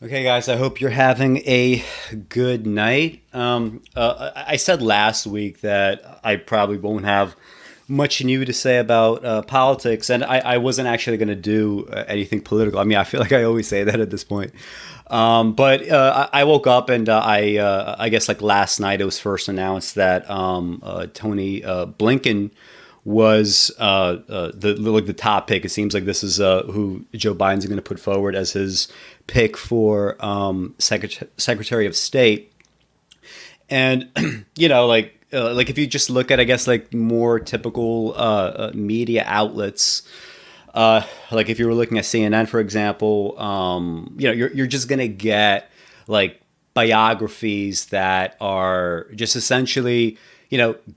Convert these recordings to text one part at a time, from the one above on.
Okay, guys, I hope you're having a good night. I said last week that I probably won't have much new to say about politics, and I wasn't actually going to do anything political. I mean, I feel like I always say that at this point. But I woke up and I guess like last night it was first announced that Tony Blinken was the top pick. It seems like this is who Joe Biden's going to put forward as his pick for Secretary of State. And like if you just look at, I guess, like more typical media outlets, like if you were looking at CNN, for example, you're just gonna get like biographies that are just essentially,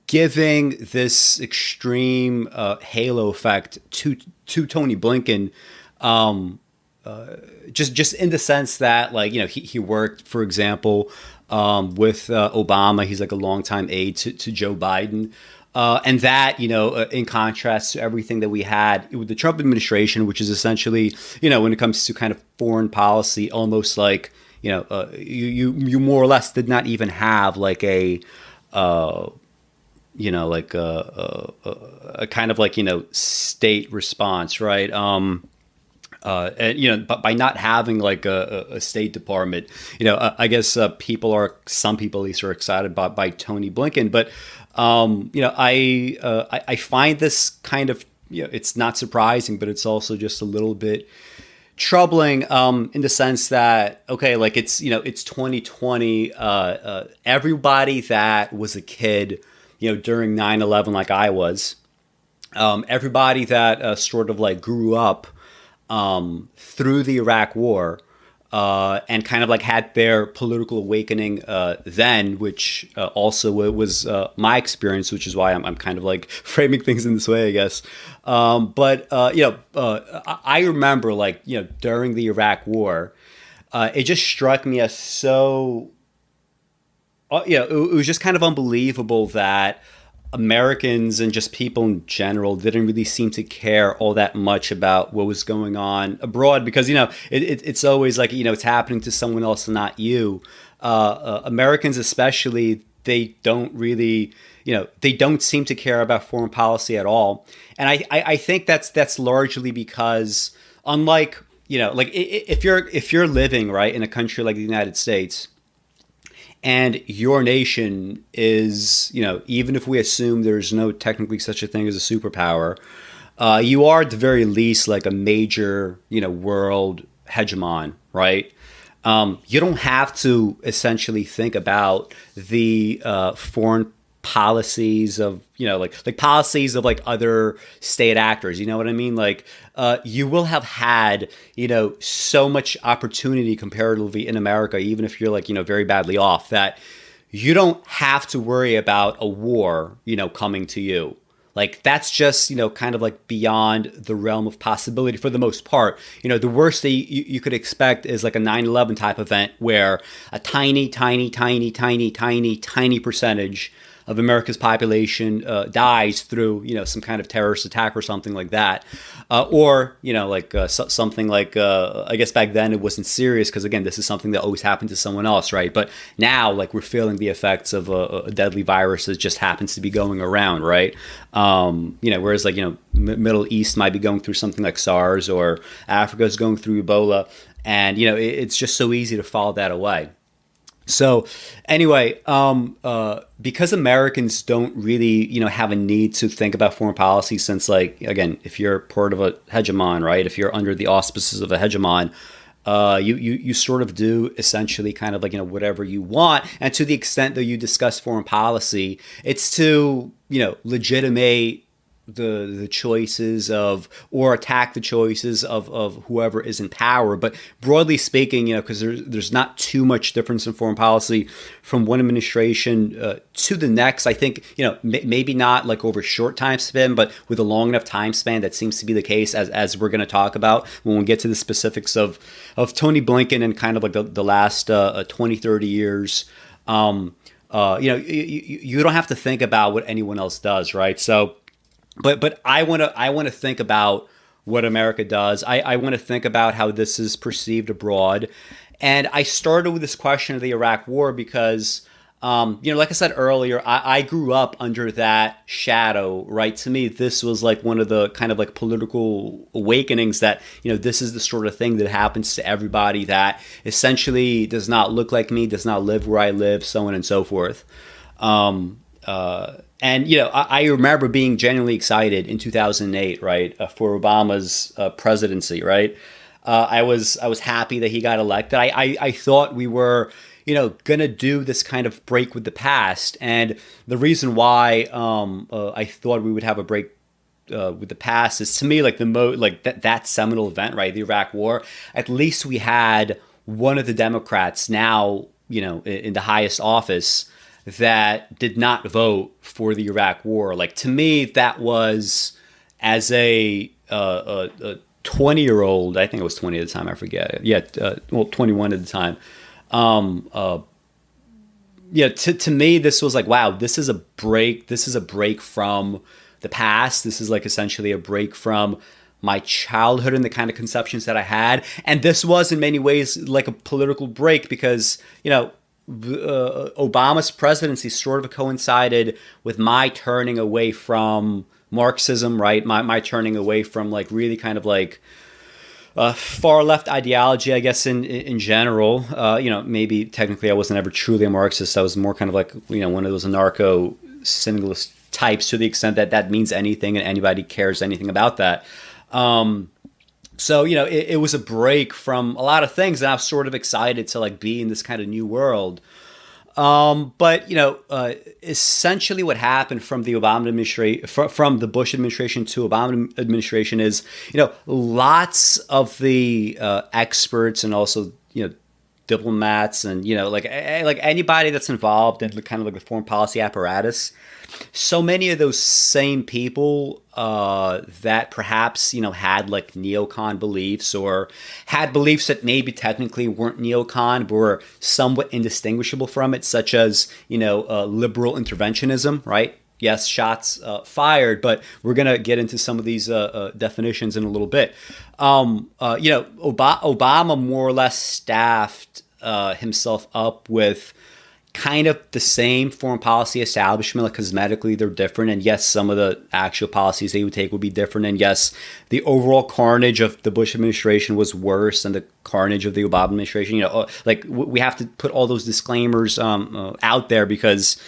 giving this extreme halo effect to Tony Blinken. Just in the sense that, like, he worked, for example, with Obama. He's like a longtime aide to Joe Biden. And that, in contrast to everything that we had with the Trump administration, which is essentially, when it comes to kind of foreign policy, almost like, you more or less did not even have like a kind of like, state response, right? And but by not having like a State Department, I guess some people at least are excited by Tony Blinken. But I find this kind of, it's not surprising, but it's also just a little bit troubling, in the sense that, okay, like it's 2020. Everybody that was a kid, during 9/11, like I was, everybody that sort of like grew up through the Iraq War, and kind of like had their political awakening then, which also was my experience, which is why I'm kind of like framing things in this way, I guess. I remember, like, during the Iraq War, it just struck me as so, it was just kind of unbelievable that Americans and just people in general didn't really seem to care all that much about what was going on abroad, because it's always like, it's happening to someone else and not you. Americans especially, they don't really, they don't seem to care about foreign policy at all. And I think that's largely because, unlike, like, if you're living, right, in a country like the United States, and your nation is, even if we assume there's no technically such a thing as a superpower, you are at the very least like a major, world hegemon, right? You don't have to essentially think about the foreign policies of, like policies of like other state actors. You know what I mean? Like, you will have had, so much opportunity comparatively in America, even if you're like, very badly off, that you don't have to worry about a war, coming to you. Like, that's just, kind of like beyond the realm of possibility for the most part. The worst that you could expect is like a 9/11 type event where a tiny, tiny, tiny, tiny, tiny, tiny percentage of America's population dies through, some kind of terrorist attack or something like that. Something like, I guess back then it wasn't serious because, again, this is something that always happened to someone else, right? But now, like, we're feeling the effects of a deadly virus that just happens to be going around, right? Whereas, like, Middle East might be going through something like SARS, or Africa's going through Ebola. And, it's just so easy to file that away. So anyway, because Americans don't really, have a need to think about foreign policy, since, like, again, if you're part of a hegemon, right, if you're under the auspices of a hegemon, you sort of do essentially kind of like, whatever you want. And to the extent that you discuss foreign policy, it's to, legitimate the choices of, or attack the choices of whoever is in power. But broadly speaking, because there's not too much difference in foreign policy from one administration to the next. I think, maybe not like over a short time span, but with a long enough time span, that seems to be the case, as we're going to talk about when we get to the specifics of Tony Blinken and kind of like the last 20, 30 years. You don't have to think about what anyone else does, right? So, but I want to think about what America does. I want to think about how this is perceived abroad, And I started with this question of the Iraq War because, like I said earlier, I grew up under that shadow, right? To me, this was like one of the kind of like political awakenings that, this is the sort of thing that happens to everybody that essentially does not look like me, does not live where I live, so on and so forth. I remember being genuinely excited in 2008, right, for Obama's presidency, right? I was happy that he got elected. I thought we were, gonna do this kind of break with the past, and the reason why I thought we would have a break with the past is, to me, like that seminal event, right, the Iraq War. At least we had one of the Democrats now, in the highest office that did not vote for the Iraq War. Like, to me, that was, as a 20-year-old, I think I was 20 at the time, I forget. Yeah, 21 at the time. To me, this was like, wow, this is a break. This is a break from the past. This is like essentially a break from my childhood and the kind of conceptions that I had. And this was in many ways like a political break because, Obama's presidency sort of coincided with my turning away from Marxism, right? My turning away from like really kind of like far left ideology, I guess, in general. Maybe technically I wasn't ever truly a Marxist. I was more kind of like, one of those anarcho syndicalist types, to the extent that that means anything and anybody cares anything about that. It was a break from a lot of things, and I was sort of excited to like be in this kind of new world. Essentially what happened from the Obama administration, from the Bush administration to Obama administration is, lots of the experts and also, diplomats and, like anybody that's involved in kind of like the foreign policy apparatus. So many of those same people that perhaps, had like neocon beliefs or had beliefs that maybe technically weren't neocon but were somewhat indistinguishable from it, such as, liberal interventionism, right? Yes, shots fired, but we're going to get into some of these definitions in a little bit. Obama more or less staffed himself up with kind of the same foreign policy establishment. Like, cosmetically they're different, and yes, some of the actual policies they would take would be different, and yes, the overall carnage of the Bush administration was worse than the carnage of the Obama administration. We have to put all those disclaimers out there because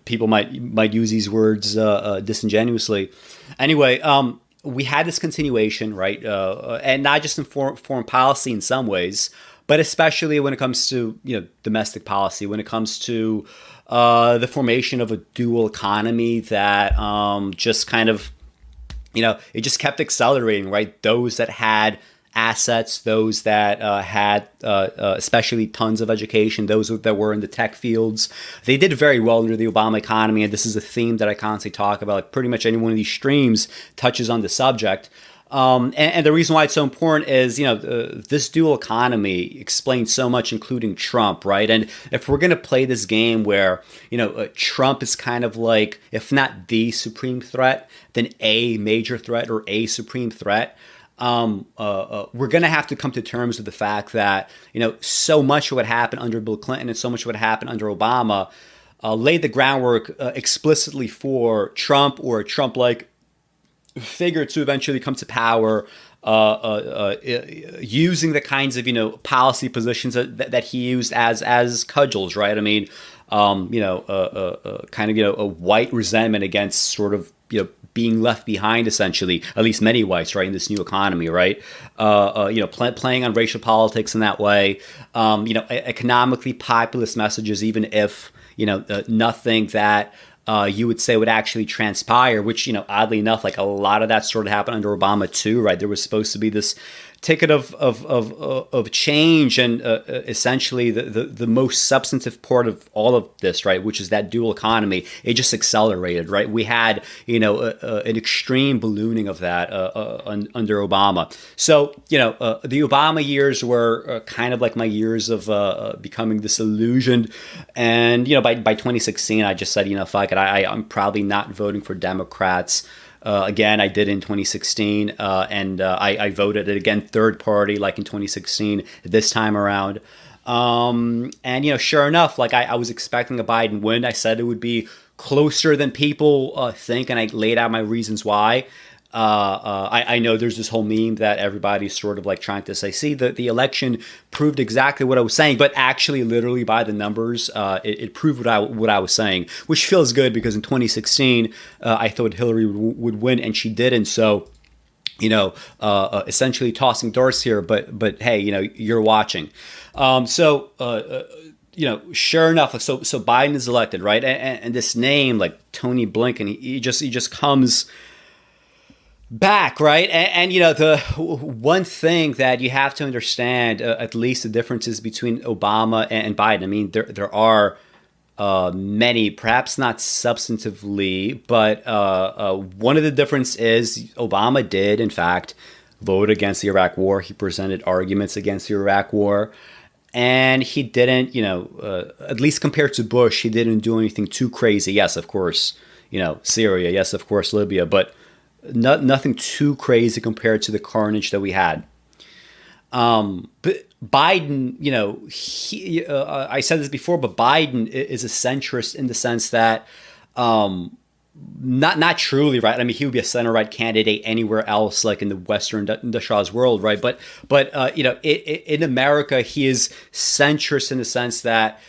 people might use these words disingenuously. Anyway, we had this continuation, right, and not just in foreign policy in some ways, but especially when it comes to domestic policy, when it comes to the formation of a dual economy that just kind of it just kept accelerating, right? Those that had assets, those that had especially tons of education, those that were in the tech fields, they did very well under the Obama economy. And this is a theme that I constantly talk about. Like, pretty much any one of these streams touches on the subject. And the reason why it's so important is, this dual economy explains so much, including Trump, right? And if we're going to play this game where, Trump is kind of like, if not the supreme threat, then a major threat or a supreme threat, we're going to have to come to terms with the fact that, so much of what happened under Bill Clinton and so much of what happened under Obama laid the groundwork explicitly for Trump or a Trump-like figure to eventually come to power, using the kinds of policy positions that he used as cudgels, right? I mean, kind of a white resentment against sort of being left behind, essentially, at least many whites, right, in this new economy, right? Playing on racial politics in that way, economically populist messages, even if nothing that you would say would actually transpire, which, oddly enough, like a lot of that sort of happened under Obama too, right? There was supposed to be this ticket of change, and essentially the most substantive part of all of this, right, which is that dual economy, it just accelerated, right? We had, an extreme ballooning of that under Obama. So, the Obama years were kind of like my years of becoming disillusioned. And, by 2016, I just said, fuck it, I'm probably not voting for Democrats Again, I did in 2016, and I voted it again third party, like in 2016, this time around. And sure enough, like I was expecting a Biden win. I said it would be closer than people think, and I laid out my reasons why. I know there's this whole meme that everybody's sort of like trying to say, see, the election proved exactly what I was saying, but actually, literally by the numbers, it proved what I was saying, which feels good because in 2016, I thought Hillary would win, and she didn't. So, essentially tossing darts here, but hey, you're watching. Sure enough, so Biden is elected, right? And this name, like Tony Blinken, he just comes back, right? And the one thing that you have to understand, at least the differences between Obama and Biden. I mean, there are many, perhaps not substantively, but one of the difference is Obama did, in fact, vote against the Iraq War. He presented arguments against the Iraq War. And he didn't, at least compared to Bush, he didn't do anything too crazy. Yes, of course, Syria. Yes, of course, Libya. But nothing too crazy compared to the carnage that we had. But Biden, I said this before, but Biden is a centrist in the sense that not truly, right? I mean, he would be a center right candidate anywhere else, like in the Western industrialized world, right? But in America, he is centrist in the sense that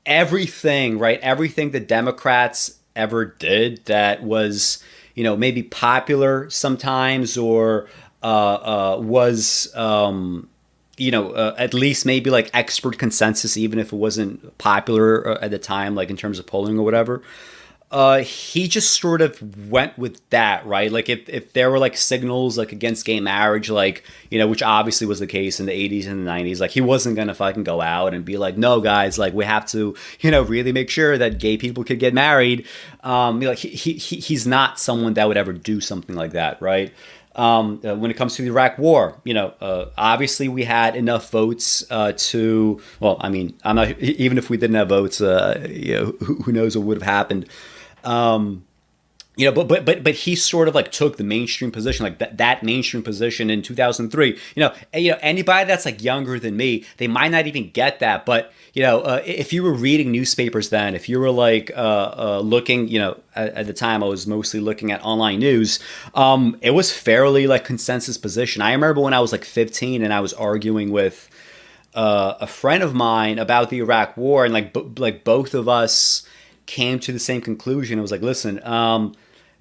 everything, right? Everything the Democrats ever did that was, maybe popular sometimes or was at least maybe like expert consensus, even if it wasn't popular at the time, like in terms of polling or whatever. He just sort of went with that, right? Like if there were like signals like against gay marriage, like, which obviously was the case in the 80s and the 90s, like he wasn't going to fucking go out and be like, no, guys, like we have to, really make sure that gay people could get married. Like he's not someone that would ever do something like that, right? When it comes to the Iraq War, obviously we had enough votes well, I mean, I'm not, even if we didn't have votes, who knows what would have happened. But he sort of like took the mainstream position, like that mainstream position in 2003. Anybody that's like younger than me, they might not even get that. But if you were reading newspapers then, if you were like looking, at the time I was mostly looking at online news. It was fairly like consensus position. I remember when I was like 15 and I was arguing with a friend of mine about the Iraq War, and like both of us came to the same conclusion. It was like, listen,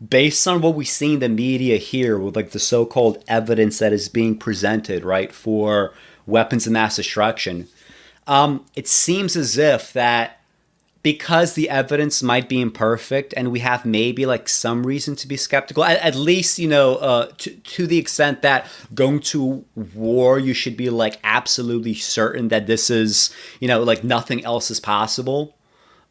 based on what we see in the media here with like the so-called evidence that is being presented, right, for weapons of mass destruction, it seems as if that because the evidence might be imperfect and we have maybe like some reason to be skeptical, at least, to the extent that going to war, you should be like absolutely certain that this is, like nothing else is possible.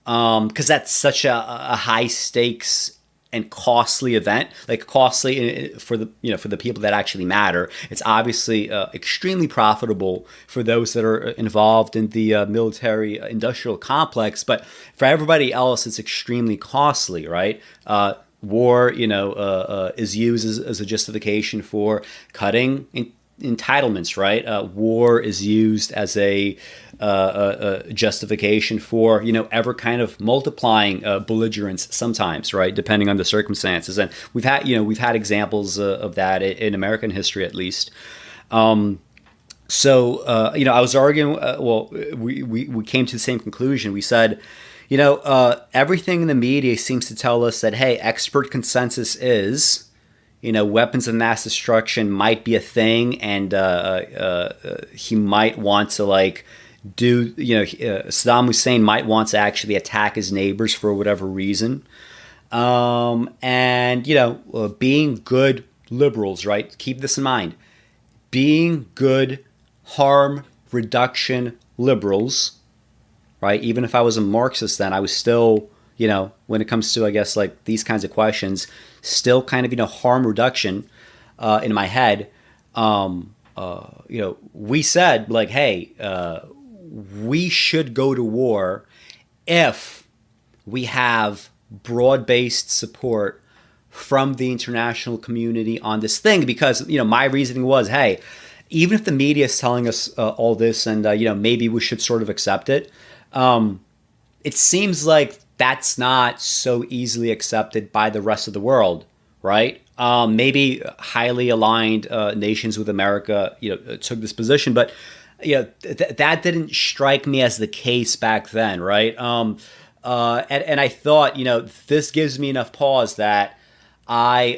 Because that's such a high stakes and costly event, like costly for the people that actually matter. It's obviously extremely profitable for those that are involved in the military industrial complex, but for everybody else, it's extremely costly, right? War, is used as a justification for cutting entitlements, right? War is used as a justification for ever kind of multiplying belligerence sometimes, right? Depending on the circumstances, and we've had examples of that in American history, at least. I was arguing. We came to the same conclusion. We said, everything in the media seems to tell us that, hey, expert consensus is, weapons of mass destruction might be a thing, and he might want to like do, Saddam Hussein might want to actually attack his neighbors for whatever reason. Being good liberals, right? Keep this in mind. Being good harm reduction liberals, right? Even if I was a Marxist then, I was still, when it comes to, I guess, like these kinds of questions, still kind of, harm reduction in my head. We said like, hey, we should go to war if we have broad-based support from the international community on this thing, because my reasoning was, hey, even if the media is telling us all this, and maybe we should sort of accept it, it seems like that's not so easily accepted by the rest of the world, right? Maybe highly aligned nations with America, took this position, but that didn't strike me as the case back then, right? And I thought, this gives me enough pause that I,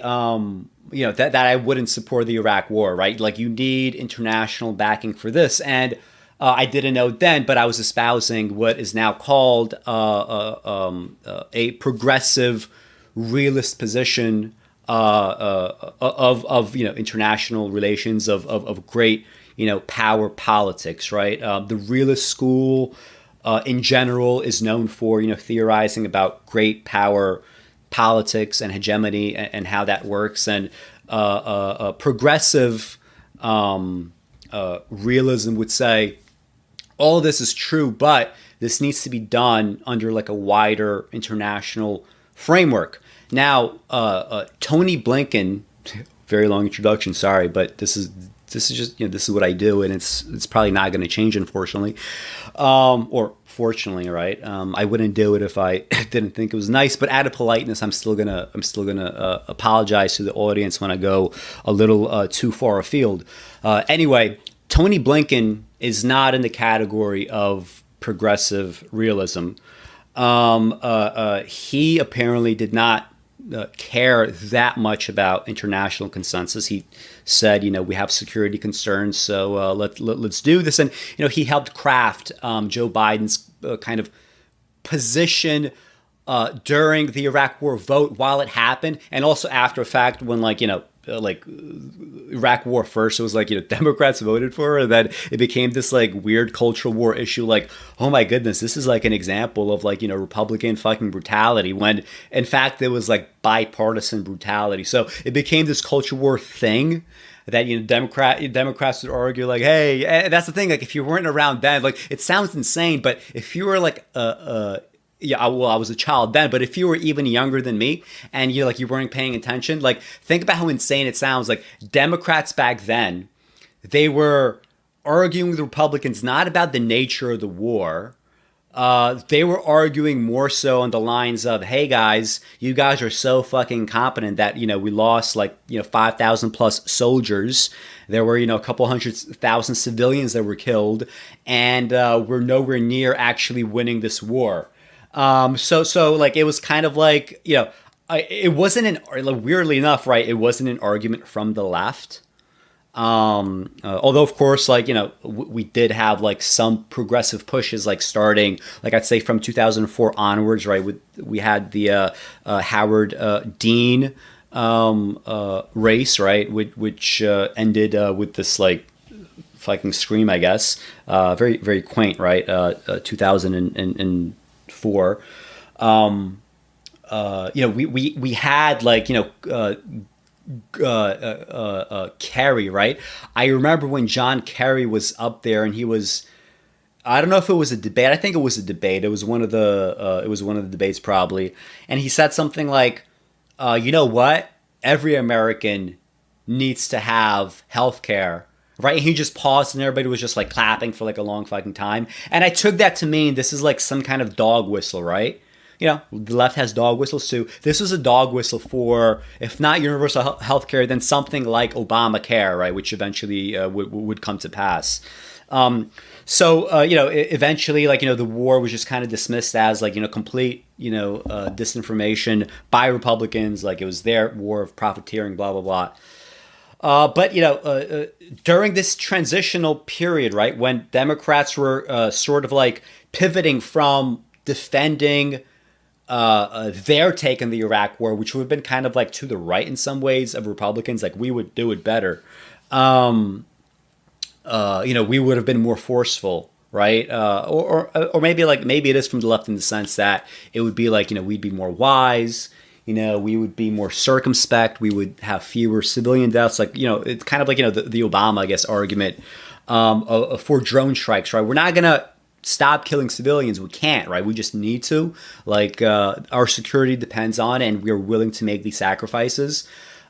that I wouldn't support the Iraq War, right? Like, you need international backing for this, and I didn't know then, but I was espousing what is now called a progressive realist position of international relations, of great power politics, right? The realist school in general is known for theorizing about great power politics and hegemony, and how that works, and progressive realism would say all of this is true, but this needs to be done under like a wider international framework. Now, Tony Blinken, very long introduction, sorry, but this is just this is what I do, and it's probably not going to change, unfortunately, or fortunately, right? I wouldn't do it if I didn't think it was nice, but out of politeness, I'm still gonna apologize to the audience when I go a little too far afield. Anyway, Tony Blinken is not in the category of progressive realism. He apparently did not care that much about international consensus. He said, we have security concerns, so let's do this. And he helped craft Joe Biden's kind of position during the Iraq War vote while it happened, and also after a fact when Iraq War first, it was Democrats voted for it, and then it became this weird cultural war issue. Oh my goodness, this is an example of Republican fucking brutality, when in fact it was bipartisan brutality. So it became this culture war thing that Democrats would argue hey, and that's the thing, if you weren't around then, it sounds insane, but if you were I was a child then, but if you were even younger than me and you weren't paying attention, think about how insane it sounds. Democrats back then, they were arguing with Republicans not about the nature of the war. They were arguing more so on the lines of, hey guys, you guys are so fucking competent that, we lost 5,000 plus soldiers. There were, a couple 100,000 civilians that were killed, and we're nowhere near actually winning this war. So it was kind of it wasn't weirdly enough, right? It wasn't an argument from the left. Although of course, we did have some progressive pushes, starting, I'd say from 2004 onwards, right? We had the, Howard, Dean, race, right? Which ended, with this, fucking scream, I guess. Very, very quaint, right? 2004. We had Kerry, right? I remember when John Kerry was up there, and he was, I don't know if it was a debate. I think it was a debate. It was one of the debates probably. And he said something you know what? Every American needs to have health care. Right, and he just paused, and everybody was just clapping for a long fucking time. And I took that to mean this is some kind of dog whistle, right? The left has dog whistles too. This was a dog whistle for, if not universal health care, then something like Obamacare, right? Which eventually would come to pass. Eventually, the war was just kind of dismissed as complete, disinformation by Republicans. It was their war of profiteering, blah, blah, blah. But during this transitional period, right, when Democrats were sort of pivoting from defending their take on the Iraq War, which would have been kind of to the right in some ways of Republicans, we would do it better. We would have been more forceful, right? Or maybe it is from the left in the sense that it would be we'd be more wise. We would be more circumspect. We would have fewer civilian deaths. It's kind of the Obama, I guess, argument for drone strikes, right? We're not going to stop killing civilians. We can't, right? We just need to. Like, our security depends on it, and we're willing to make these sacrifices.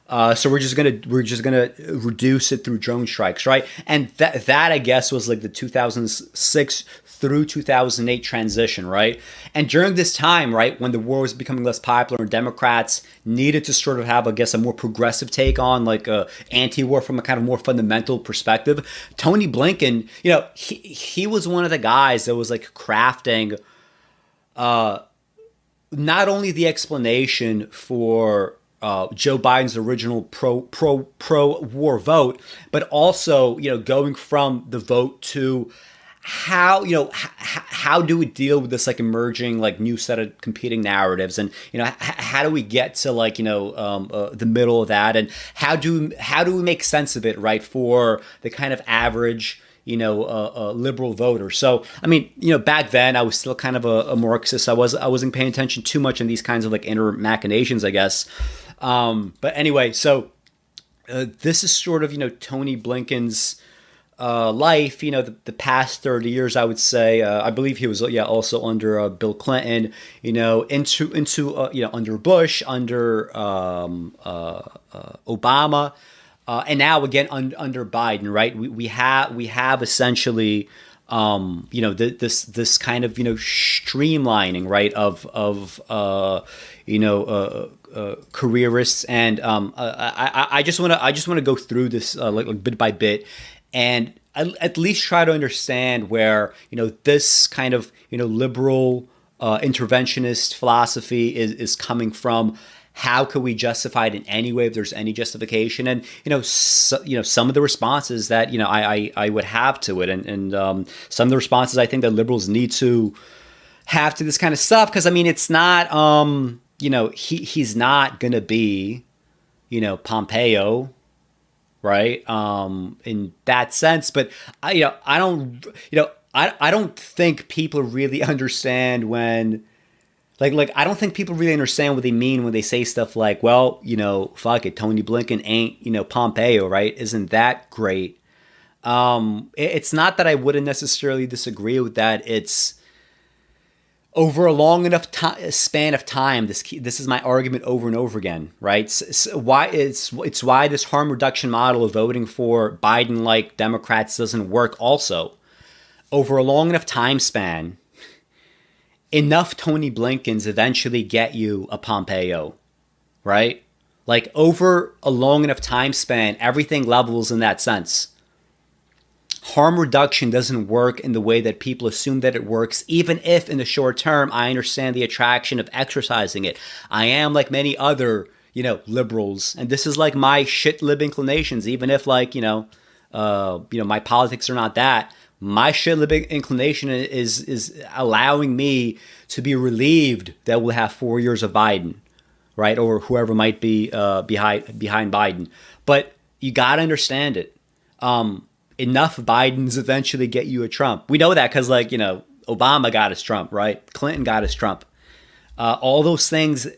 So we're just gonna reduce it through drone strikes, right? And that I guess was like the 2006 through 2008 transition, right? And during this time, right, when the war was becoming less popular and Democrats needed to sort of have, I guess, a more progressive take on like anti-war from a kind of more fundamental perspective, Tony Blinken, he was one of the guys that was like crafting not only the explanation for Joe Biden's original pro war vote, but also going from the vote to how do we deal with this like emerging like new set of competing narratives, and how do we get to like the middle of that, and how do we make sense of it, right, for the kind of average liberal voter. So I mean, back then I was still kind of a Marxist. I wasn't paying attention too much in these kinds of like inner machinations, I guess. But anyway, so this is sort of Tony Blinken's life. The past 30 years, I would say. I believe he was also under Bill Clinton. Into under Bush, under Obama. And now again under Biden, right? We have essentially, this kind of streamlining, right, of careerists, and I just want to go through this like bit by bit, and at least try to understand where this kind of liberal interventionist philosophy is coming from. How could we justify it in any way, if there's any justification? And some of the responses that I would have to it, and some of the responses I think that liberals need to have to this kind of stuff, because I mean it's not he's not gonna be Pompeo, right, in that sense. But I don't think people really understand when. Like I don't think people really understand what they mean when they say stuff like, well, fuck it, Tony Blinken ain't, Pompeo, right? Isn't that great? It's not that I wouldn't necessarily disagree with that. It's over a long enough span of time. This is my argument over and over again, right? Why it's why this harm reduction model of voting for Biden-like Democrats doesn't work. Also, over a long enough time span. Enough Tony Blinkens eventually get you a Pompeo, right? Like over a long enough time span, everything levels in that sense. Harm reduction doesn't work in the way that people assume that it works, even if in the short term, I understand the attraction of exercising it. I am like many other, liberals, and this is like my shit lib inclinations, even if like, my politics are not that. My shit lib inclination is allowing me to be relieved that we'll have 4 years of Biden, right? Or whoever might be behind Biden. But you got to understand it. Enough Bidens eventually get you a Trump. We know that because like, Obama got his Trump, right? Clinton got his Trump. All those things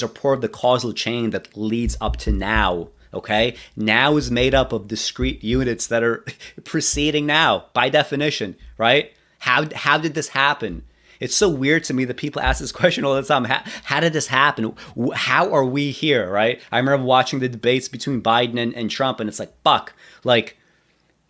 are part of the causal chain that leads up to now. Okay, now is made up of discrete units that are preceding now by definition, right? How did this happen? It's so weird to me that people ask this question all the time. How did this happen? How are we here, right? I remember watching the debates between Biden and Trump, and it's like, fuck, like,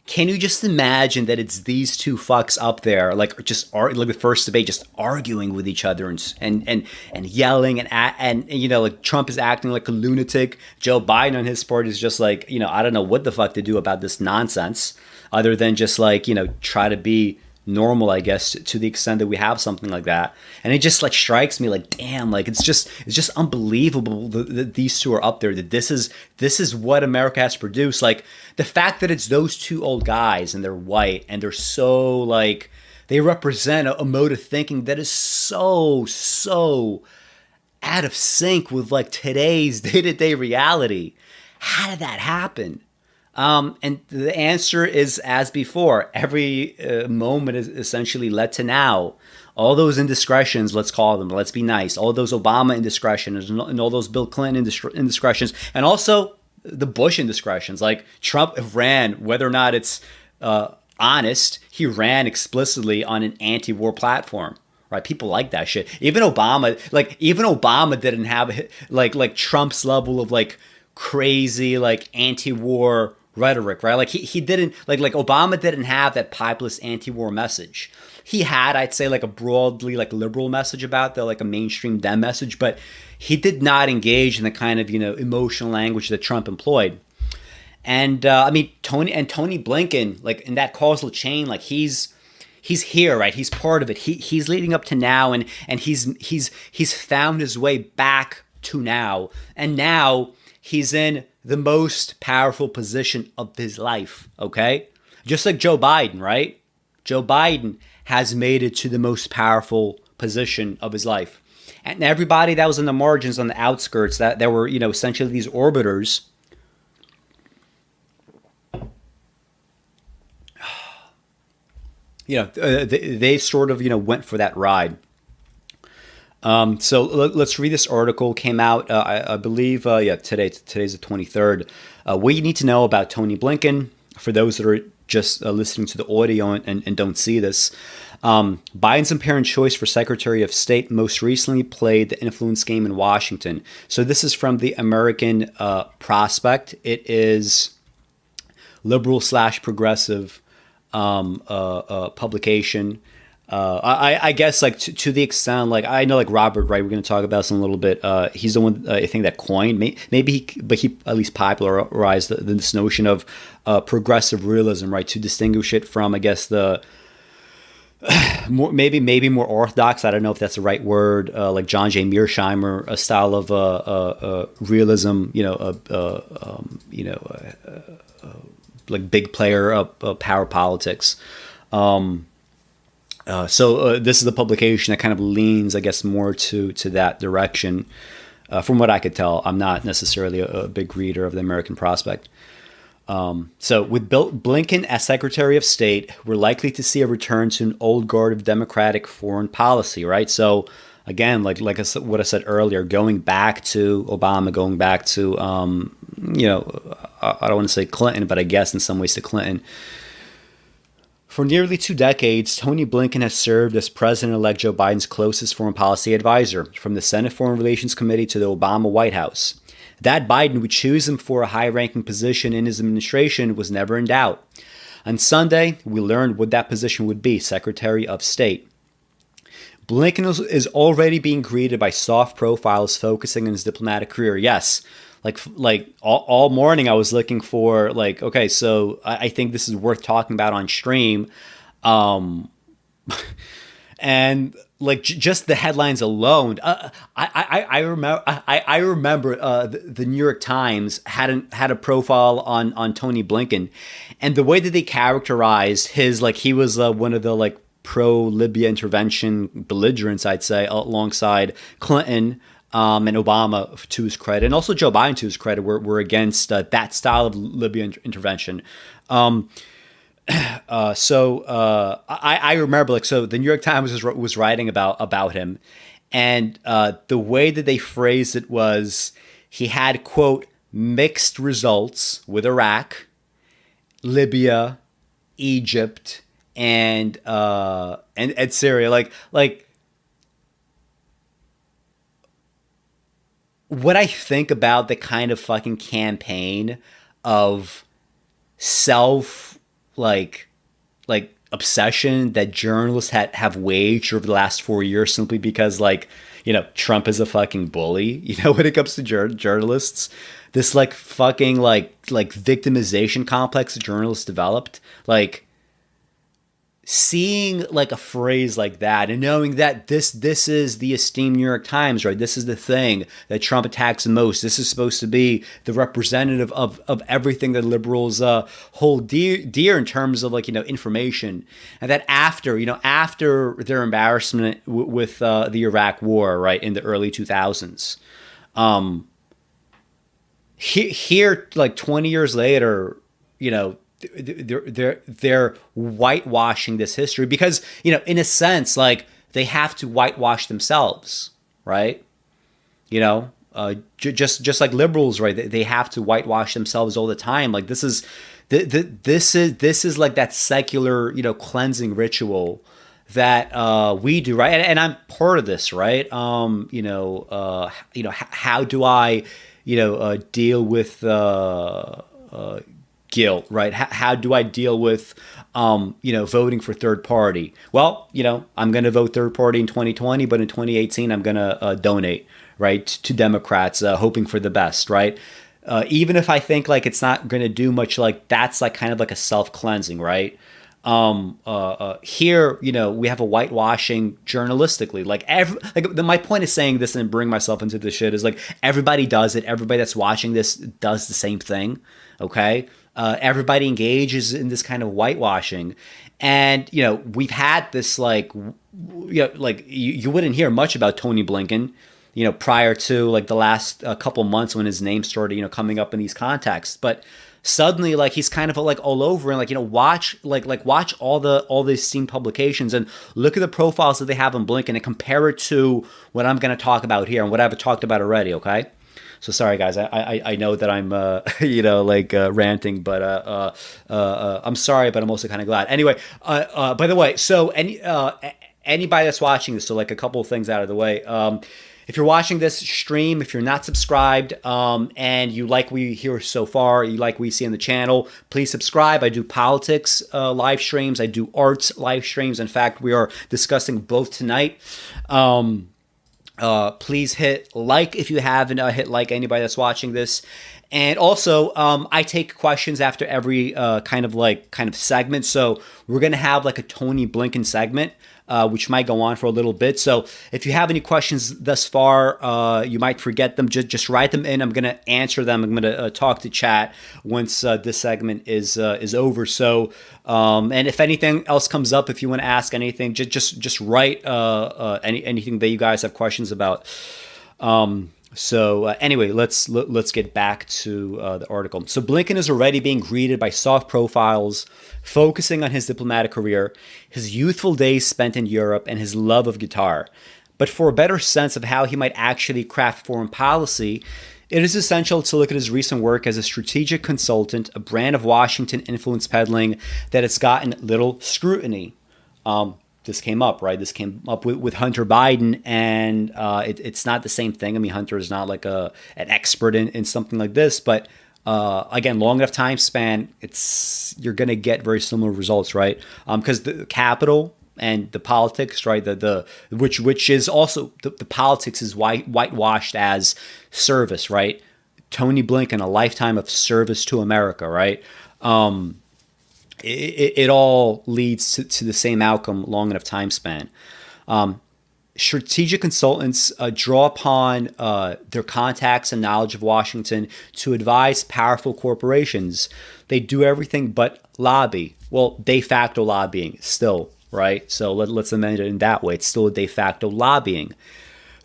can you just imagine that it's these two fucks up there, like just like the first debate, just arguing with each other and yelling and like Trump is acting like a lunatic. Joe Biden on his part is just like, I don't know what the fuck to do about this nonsense, other than just like try to be normal, I guess, to the extent that we have something like that. And it just like strikes me like, damn, like it's just unbelievable that these two are up there, that this is what America has produced. Like the fact that it's those two old guys and they're white and they're so like, they represent a mode of thinking that is so out of sync with like today's day-to-day reality. How did that happen? And the answer is as before. Every moment is essentially led to now. All those indiscretions, let's call them, let's be nice. All those Obama indiscretions and all those Bill Clinton indiscretions, and also the Bush indiscretions. Like Trump ran, whether or not it's honest. He ran explicitly on an anti-war platform. Right, people like that shit. Even Obama didn't have like Trump's level of like crazy like anti-war rhetoric, right? Like he didn't like Obama didn't have that populist anti-war message. He had, I'd say, like a broadly like liberal message about the like a mainstream Dem message, but he did not engage in the kind of emotional language that Trump employed. And I mean Tony Blinken, like in that causal chain, like he's here, right? He's part of it. He's leading up to now, and he's found his way back to now, and now he's in the most powerful position of his life. Okay, just like Joe Biden, right? Joe Biden has made it to the most powerful position of his life, and everybody that was in the margins, on the outskirts, that were essentially these orbiters. They sort of went for that ride. So let's read this article. Came out, I believe, today's the 23rd. What you need to know about Tony Blinken, for those that are just listening to the audio and don't see this. Biden's apparent choice for Secretary of State most recently played the influence game in Washington. So this is from the American Prospect. It is liberal / progressive publication. I guess like to the extent, like I know like Robert Wright, we're going to talk about this in a little bit. He's the one I think that coined but he at least popularized this notion of progressive realism, right? To distinguish it from, I guess, the maybe more orthodox. I don't know if that's the right word. Like John J. Mearsheimer, a style of realism. Like big player power politics. So this is the publication that kind of leans, I guess, more to that direction. From what I could tell, I'm not necessarily a big reader of the American Prospect. So with Blinken as Secretary of State, we're likely to see a return to an old guard of democratic foreign policy, right? So again, like what I said earlier, going back to Obama, going back to I don't want to say Clinton, but I guess in some ways to Clinton. For nearly 2 decades, Tony Blinken has served as President-elect Joe Biden's closest foreign policy advisor, from the Senate Foreign Relations Committee to the Obama White House. That Biden would choose him for a high-ranking position in his administration was never in doubt. On Sunday, we learned what that position would be: Secretary of State. Blinken is already being greeted by soft profiles focusing on his diplomatic career. Yes, like all morning I was looking for like, okay, so I think this is worth talking about on stream, and like just the headlines alone. I remember the New York Times had a profile on Tony Blinken, and the way that they characterized his, like, he was one of the like pro-Libya intervention belligerents, I'd say, alongside Clinton and Obama, to his credit, and also Joe Biden, to his credit, were against that style of Libya intervention. I remember, like, so the New York Times was writing about him, and the way that they phrased it was he had, quote, mixed results with Iraq, Libya, Egypt, and Syria. Like what I think about the kind of fucking campaign of self like obsession that journalists have waged over the last 4 years, simply because, like, Trump is a fucking bully, when it comes to journalists. This like fucking like victimization complex that journalists developed, like seeing like a phrase like that and knowing that this is the esteemed New York Times, right? This is the thing that Trump attacks the most. This is supposed to be the representative of everything that liberals hold dear in terms of, like, information. And that after their embarrassment with the Iraq War, right, in the early 2000s, here like 20 years later, they're whitewashing this history because, in a sense, like, they have to whitewash themselves, right? Just like liberals, right? They have to whitewash themselves all the time. Like, this is This is like that secular, cleansing ritual that we do, right? And I'm part of this, right? How do I, deal with guilt, right? How do I deal with, voting for third party? Well, I'm going to vote third party in 2020, but in 2018, I'm going to donate, right, to Democrats, hoping for the best, right? Even if I think like it's not going to do much, like that's like kind of like a self cleansing, right? Here, we have a whitewashing journalistically. My point is saying this and bring myself into this shit is like everybody does it. Everybody that's watching this does the same thing. Okay. Everybody engages in this kind of whitewashing. And, we've had this you wouldn't hear much about Tony Blinken, prior to like the last couple months when his name started, coming up in these contexts. But suddenly, like he's kind of like all over, and watch all these esteemed publications and look at the profiles that they have on Blinken and compare it to what I'm going to talk about here and what I've talked about already. Okay. So sorry, guys. I know that I'm ranting, but I'm sorry, but I'm also kind of glad. Anyway, by the way, so anybody that's watching this, so like a couple of things out of the way. If you're watching this stream, if you're not subscribed, and you like what you hear so far, you like what you see on the channel, please subscribe. I do politics live streams. I do arts live streams. In fact, we are discussing both tonight. Please hit like if you haven't hit like, anybody that's watching this. And also, I take questions after every kind of segment. So we're going to have like a Tony Blinken segment, which might go on for a little bit. So if you have any questions thus far, you might forget them. Just write them in. I'm going to answer them. I'm going to talk to chat once this segment is over. So, and if anything else comes up, if you want to ask anything, just write anything that you guys have questions about. So anyway, let's get back to the article. So Blinken is already being greeted by soft profiles focusing on his diplomatic career, his youthful days spent in Europe, and his love of guitar. But for a better sense of how he might actually craft foreign policy, it is essential to look at his recent work as a strategic consultant, a brand of Washington influence peddling that has gotten little scrutiny. This came up, right? This came up with Hunter Biden, and it's not the same thing. I mean, Hunter is not like an expert in something like this, but again, long enough time span, you're going to get very similar results, right? Because the capital and the politics, right? Which is also the politics is whitewashed as service, right? Tony Blinken, a lifetime of service to America, right? It all leads to the same outcome, long enough time span. Strategic consultants draw upon their contacts and knowledge of Washington to advise powerful corporations. They do everything but lobby. Well, de facto lobbying still, right? So let's amend it in that way. It's still a de facto lobbying.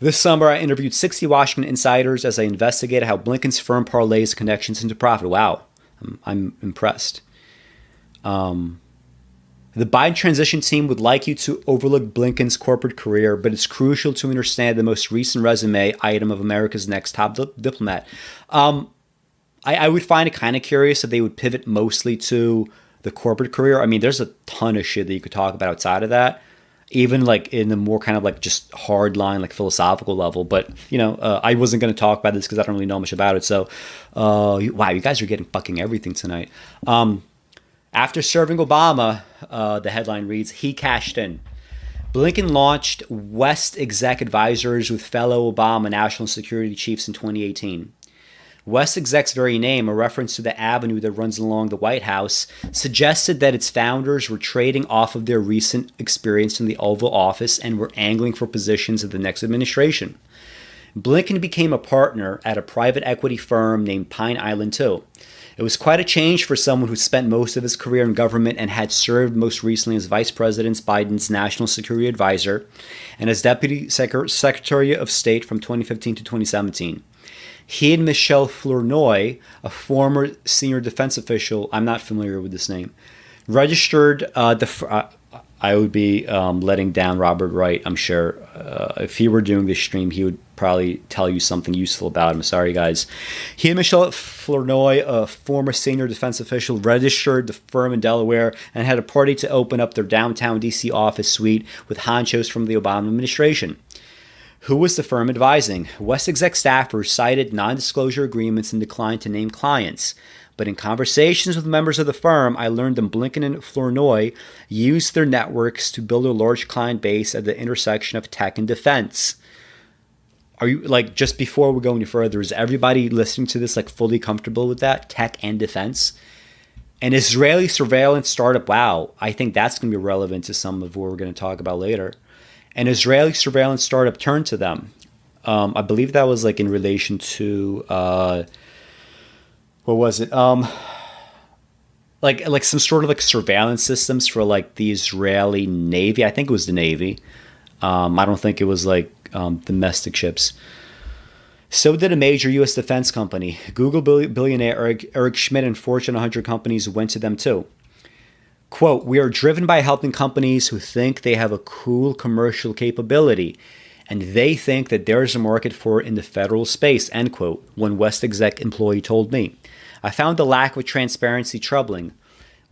This summer, I interviewed 60 Washington insiders as I investigated how Blinken's firm parlays connections into profit. Wow, I'm impressed. The Biden transition team would like you to overlook Blinken's corporate career, but it's crucial to understand the most recent resume item of America's next top diplomat. I would find it kind of curious if they would pivot mostly to the corporate career. I mean, there's a ton of shit that you could talk about outside of that, even like in the more kind of like just hard line, like philosophical level. But, I wasn't going to talk about this because I don't really know much about it. So, wow, you guys are getting fucking everything tonight. After serving Obama, the headline reads, he cashed in. Blinken launched West Exec Advisors with fellow Obama national security chiefs in 2018. West Exec's very name, a reference to the avenue that runs along the White House, suggested that its founders were trading off of their recent experience in the Oval Office and were angling for positions in the next administration. Blinken became a partner at a private equity firm named Pine Island 2. It was quite a change for someone who spent most of his career in government and had served most recently as Vice President Biden's National Security Advisor and as Deputy Secretary of State from 2015 to 2017. He and Michelle Flournoy, a former senior defense official, I'm not familiar with this name, registered I would be letting down Robert Wright. I'm sure if he were doing this stream, he would probably tell you something useful about him. Sorry, guys. He and Michelle Flournoy, a former senior defense official, registered the firm in Delaware and had a party to open up their downtown D.C. office suite with honchos from the Obama administration. Who was the firm advising? West exec staffers cited non-disclosure agreements and declined to name clients. But in conversations with members of the firm, I learned that Blinken and Flournoy used their networks to build a large client base at the intersection of tech and defense. Are you, like, just before we go any further, is everybody listening to this, like, fully comfortable with that? Tech and defense? An Israeli surveillance startup, wow, I think that's going to be relevant to some of what we're going to talk about later. An Israeli surveillance startup turned to them. I believe that was, like, in relation to... what was it? Like some sort of like surveillance systems for like the Israeli Navy. I think it was the Navy. I don't think it was like domestic ships. So did a major U.S. defense company. Google billionaire Eric Schmidt and Fortune 100 companies went to them too. Quote, "We are driven by helping companies who think they have a cool commercial capability, and they think that there's a market for it in the federal space," end quote, one West exec employee told me. I found the lack of transparency troubling.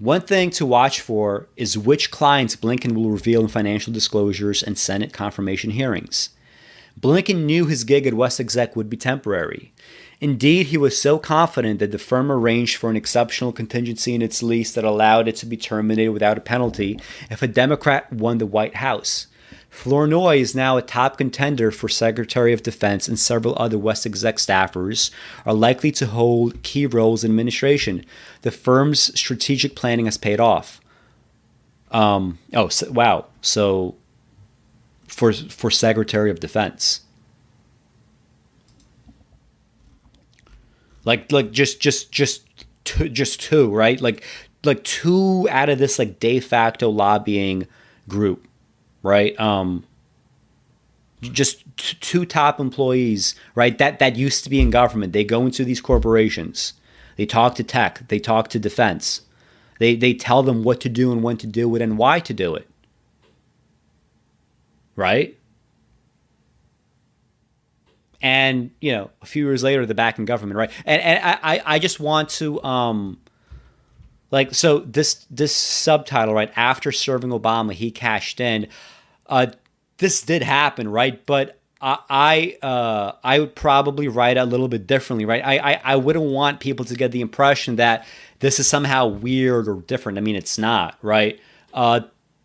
One thing to watch for is which clients Blinken will reveal in financial disclosures and Senate confirmation hearings. Blinken knew his gig at West Exec would be temporary. Indeed, he was so confident that the firm arranged for an exceptional contingency in its lease that allowed it to be terminated without a penalty if a Democrat won the White House. Flournoy is now a top contender for Secretary of Defense, and several other West Exec staffers are likely to hold key roles in administration. The firm's strategic planning has paid off. Wow. So for Secretary of Defense. Like just two, right? Like two out of this like de facto lobbying group. Right. Just two top employees, right? That used to be in government. They go into these corporations. They talk to tech. They talk to defense. They tell them what to do and when to do it and why to do it. Right. And, you know, a few years later, they're back in government. Right. And I just want to so this subtitle, right? After serving Obama, he cashed in. This did happen, right? But I would probably write a little bit differently, right? I wouldn't want people to get the impression that this is somehow weird or different. I mean, it's not, right?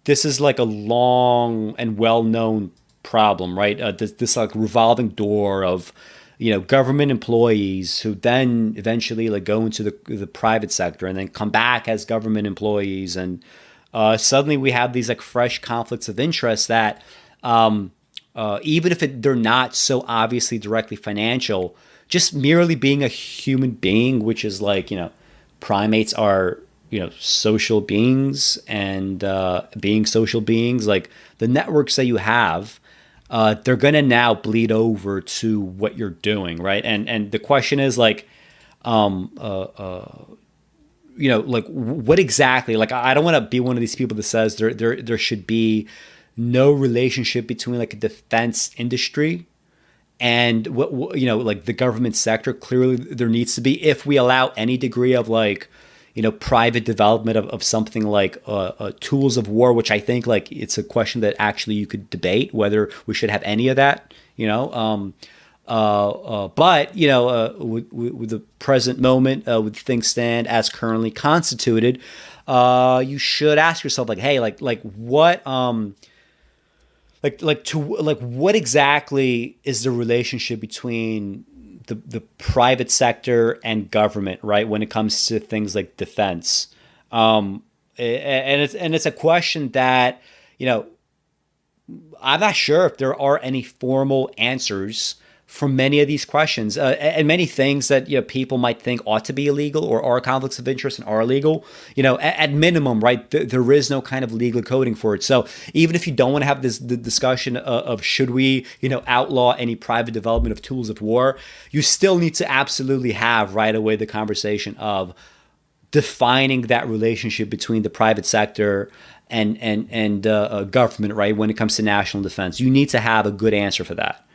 This is like a long and well-known problem, right? This like revolving door of, you know, government employees who then eventually like go into the private sector and then come back as government employees. And suddenly we have these like fresh conflicts of interest that even if they're not so obviously directly financial, just merely being a human being, which is like, you know, primates are, you know, social beings, and being social beings, like the networks that you have, they're going to now bleed over to what you're doing, right? And the question is like, you know, like what exactly? Like I don't want to be one of these people that says there should be no relationship between like a defense industry and what you know, like the government sector. Clearly, there needs to be, if we allow any degree of like, you know, private development of something like tools of war, which I think like it's a question that actually you could debate whether we should have any of that, you know. But, you know, with the present moment, with things stand as currently constituted, you should ask yourself like, hey, like what, what exactly is the relationship between the private sector and government, right? When it comes to things like defense. And it's a question that, you know, I'm not sure if there are any formal answers for many of these questions, and many things that, you know, people might think ought to be illegal or are conflicts of interest and are illegal. You know, at minimum, right, there is no kind of legal coding for it. So even if you don't want to have the discussion of should we, you know, outlaw any private development of tools of war, you still need to absolutely have right away the conversation of, defining that relationship between the private sector and government, right? When it comes to national defense, you need to have a good answer for that.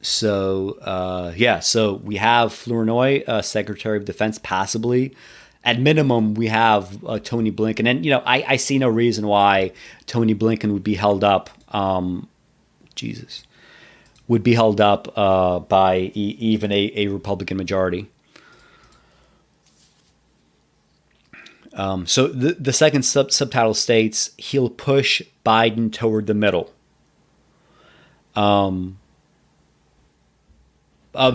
So we have Flournoy, Secretary of Defense, possibly. At minimum, we have Tony Blinken, and I see no reason why Tony Blinken would be held up. Would be held up by even a Republican majority. So the second subtitle states he'll push Biden toward the middle.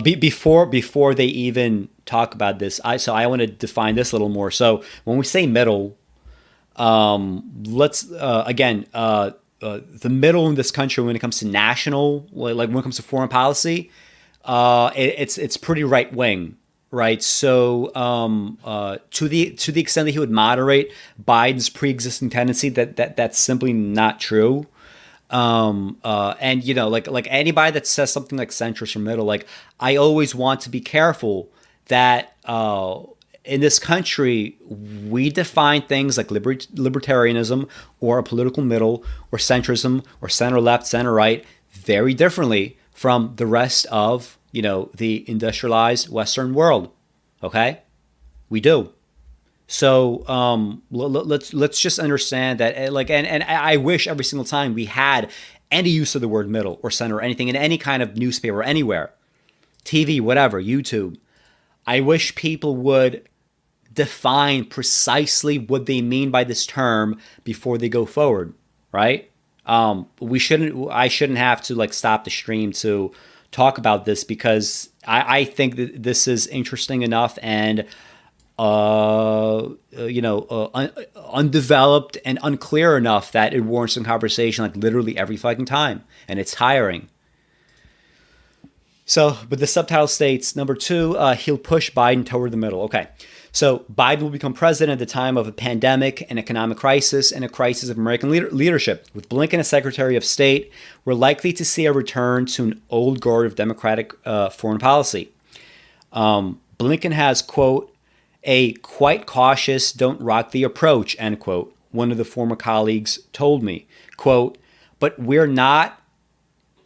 Before they even talk about this, I want to define this a little more. So when we say middle, let's the middle in this country when it comes to national, like when it comes to foreign policy, it's pretty right wing, right? So to the extent that he would moderate Biden's pre-existing tendency, that's simply not true. And like anybody that says something like centrist or middle, like I always want to be careful that in this country we define things like libertarianism or a political middle or centrism or center left, center right very differently from the rest of the industrialized Western world. Okay, we do. So let's just understand that, and I wish every single time we had any use of the word middle or center or anything in any kind of newspaper anywhere, TV, whatever, YouTube. I wish people would define precisely what they mean by this term before they go forward, right? I shouldn't have to stop the stream to talk about this because I think that this is interesting enough and undeveloped and unclear enough that it warrants some conversation like literally every fucking time, and it's tiring. So, but the subtitle states, number 2, he'll push Biden toward the middle. Okay, so Biden will become president at the time of a pandemic, an economic crisis, and a crisis of American leadership. With Blinken as Secretary of State, we're likely to see a return to an old guard of democratic foreign policy. Blinken has, quote, a quite cautious, don't rock the approach, end quote, one of the former colleagues told me. Quote, but we're not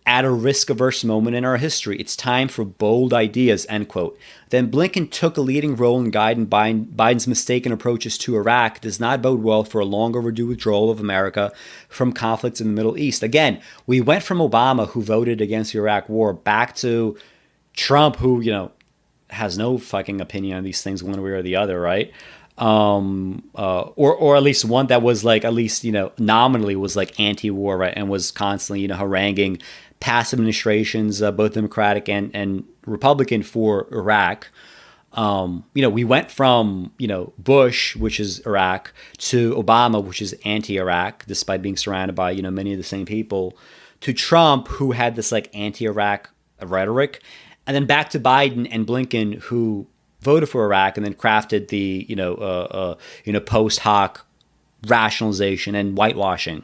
at a risk-averse moment in our history. It's time for bold ideas, end quote. Then Blinken took a leading role in guiding Biden's mistaken approaches to Iraq does not bode well for a long overdue withdrawal of America from conflicts in the Middle East. Again, we went from Obama, who voted against the Iraq war, back to Trump, who, has no fucking opinion on these things one way or the other, right? Or at least one that was nominally was anti-war, right, and was constantly haranguing past administrations, both Democratic and Republican, for Iraq. We went from Bush, which is Iraq, to Obama, which is anti-Iraq, despite being surrounded by many of the same people, to Trump, who had this anti-Iraq rhetoric, and then back to Biden and Blinken, who voted for Iraq and then crafted the post hoc rationalization and whitewashing.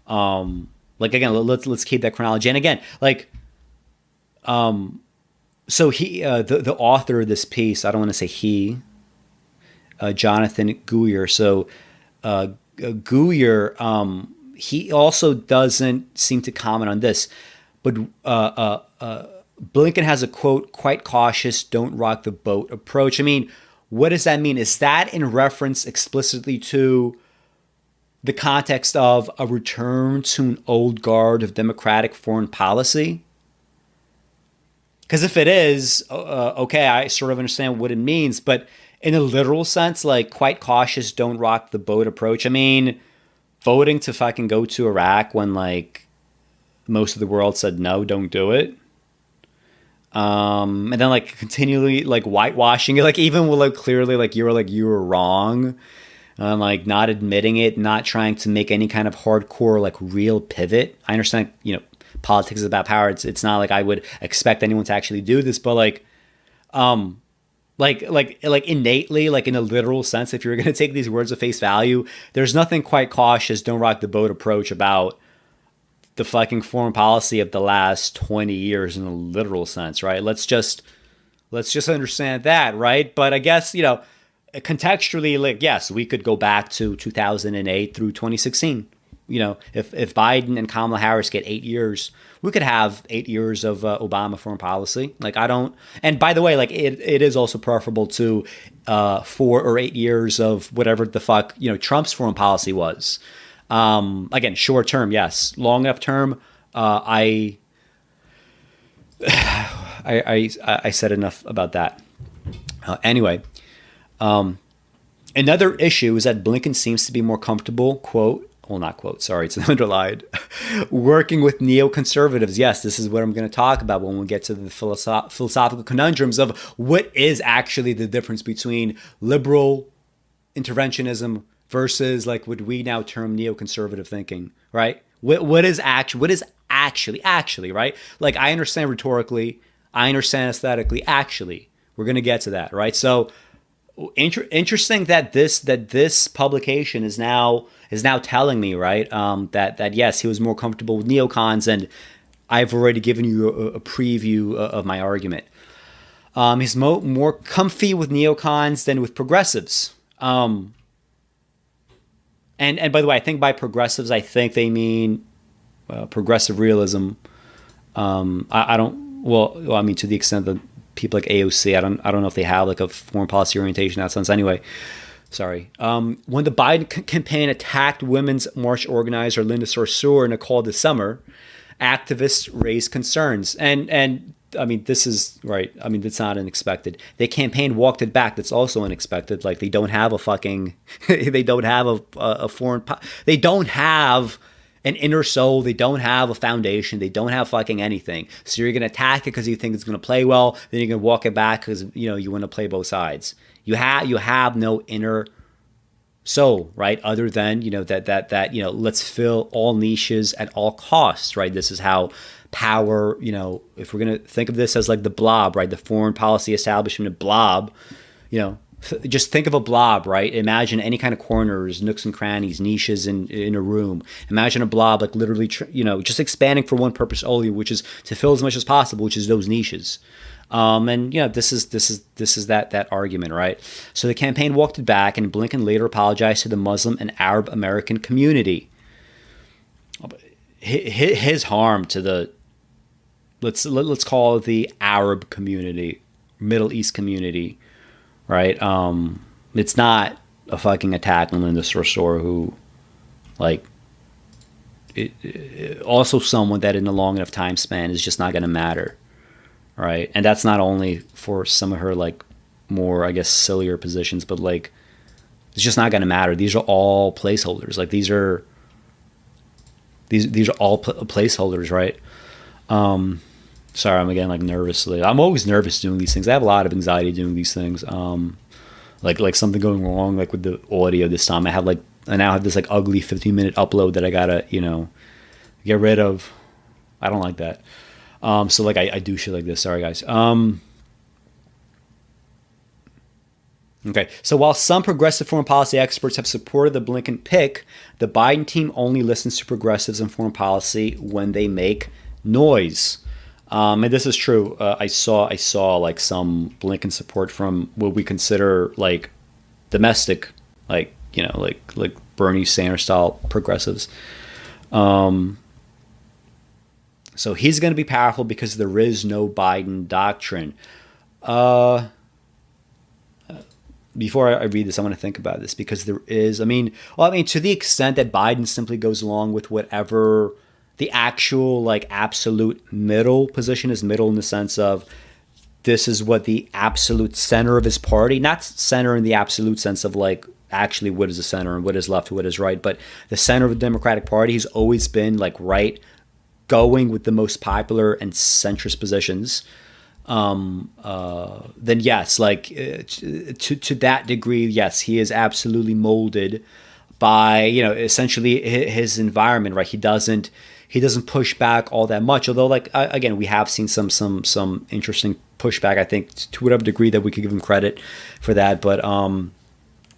Again, let's keep that chronology. And again, so he the author of this piece, I don't want to say he, Jonathan Guyer. So Guyer, he also doesn't seem to comment on this, but Blinken has a, quote, quite cautious, don't rock the boat approach. I mean, what does that mean? Is that in reference explicitly to the context of a return to an old guard of democratic foreign policy? Because if it is, okay, I sort of understand what it means. But in a literal sense, quite cautious, don't rock the boat approach. I mean, voting to fucking go to Iraq when most of the world said no, don't do it. And then continually whitewashing it, even when clearly you were wrong, not admitting it, not trying to make any kind of hardcore real pivot. I understand politics is about power. It's not like I would expect anyone to actually do this, but innately, in a literal sense, if you're gonna take these words at face value, there's nothing quite cautious, don't rock the boat approach about the fucking foreign policy of the last 20 years in a literal sense, right? Let's Let's just understand that, right? But I guess, contextually, like, yes, we could go back to 2008 through 2016. If Biden and Kamala Harris get 8 years, we could have 8 years of Obama foreign policy. Like, I don't. And by the way, like, it is also preferable to 4 or 8 years of whatever the fuck Trump's foreign policy was. Again, short term, yes. Long enough term, I said enough about that. Anyway. Another issue is that Blinken seems to be more comfortable, quote, well, not quote, sorry, it's underlined, working with neoconservatives. Yes, this is what I'm going to talk about when we get to the philosophical conundrums of what is actually the difference between liberal interventionism versus like what we now term neoconservative thinking, right? What is actually, right? Like, I understand rhetorically, I understand aesthetically, actually, we're going to get to that, right? So, interesting that this publication is now telling me, right, that yes, he was more comfortable with neocons, and I've already given you a preview of my argument. He's more comfy with neocons than with progressives. And by the way, I think by progressives, I think they mean progressive realism. I don't. Well, I mean, to the extent that people like AOC, I don't know if they have like a foreign policy orientation in that sense. Anyway, sorry. When the Biden campaign attacked women's march organizer Linda Sarsour in a call this summer, activists raised concerns. And I mean, this is right. I mean, that's not unexpected. The campaign walked it back. That's also unexpected. Like, they don't have a fucking, they don't have a foreign, they don't have an inner soul. They don't have a foundation. They don't have fucking anything. So you're going to attack it because you think it's going to play well. Then you're going to walk it back because, you want to play both sides. You have no inner soul, right? Other than, that let's fill all niches at all costs, right? This is how power, if we're going to think of this as like the blob, right? The foreign policy establishment of blob, just think of a blob, right? Imagine any kind of corners, nooks and crannies, niches in a room. Imagine a blob like literally, just expanding for one purpose only, which is to fill as much as possible, which is those niches. This is that argument, right? So the campaign walked it back, and Blinken later apologized to the Muslim and Arab American community. His harm to the let's call it the Arab community, Middle East community. Right? It's not a fucking attack on Linda Sarsour, who, like, also someone that in a long enough time span is just not going to matter. Right? And that's not only for some of her, like, more, I guess, sillier positions, but, like, it's just not going to matter. These are all placeholders. Like, these are all placeholders, right? Sorry, I'm again like nervously. I'm always nervous doing these things. I have a lot of anxiety doing these things. Like something going wrong, like with the audio this time. I now have this like ugly 15-minute upload that I gotta get rid of. I don't like that. So like I do shit like this. Sorry guys. Okay, so while some progressive foreign policy experts have supported the Blinken pick, the Biden team only listens to progressives in foreign policy when they make noise. And this is true. I saw like some Blinken support from what we consider like domestic, like Bernie Sanders style progressives. So he's going to be powerful because there is no Biden doctrine. Before I read this, I want to think about this because there is. I mean, to the extent that Biden simply goes along with whatever the actual like absolute middle position is, middle in the sense of this is what the absolute center of his party, not center in the absolute sense of like actually what is the center and what is left, what is right, but the center of the Democratic Party has always been like right, going with the most popular and centrist positions. Then yes, like to that degree, yes, he is absolutely molded by essentially his environment, right? He doesn't push back all that much, although like again we have seen some interesting pushback, I think, to whatever degree that we could give him credit for that, but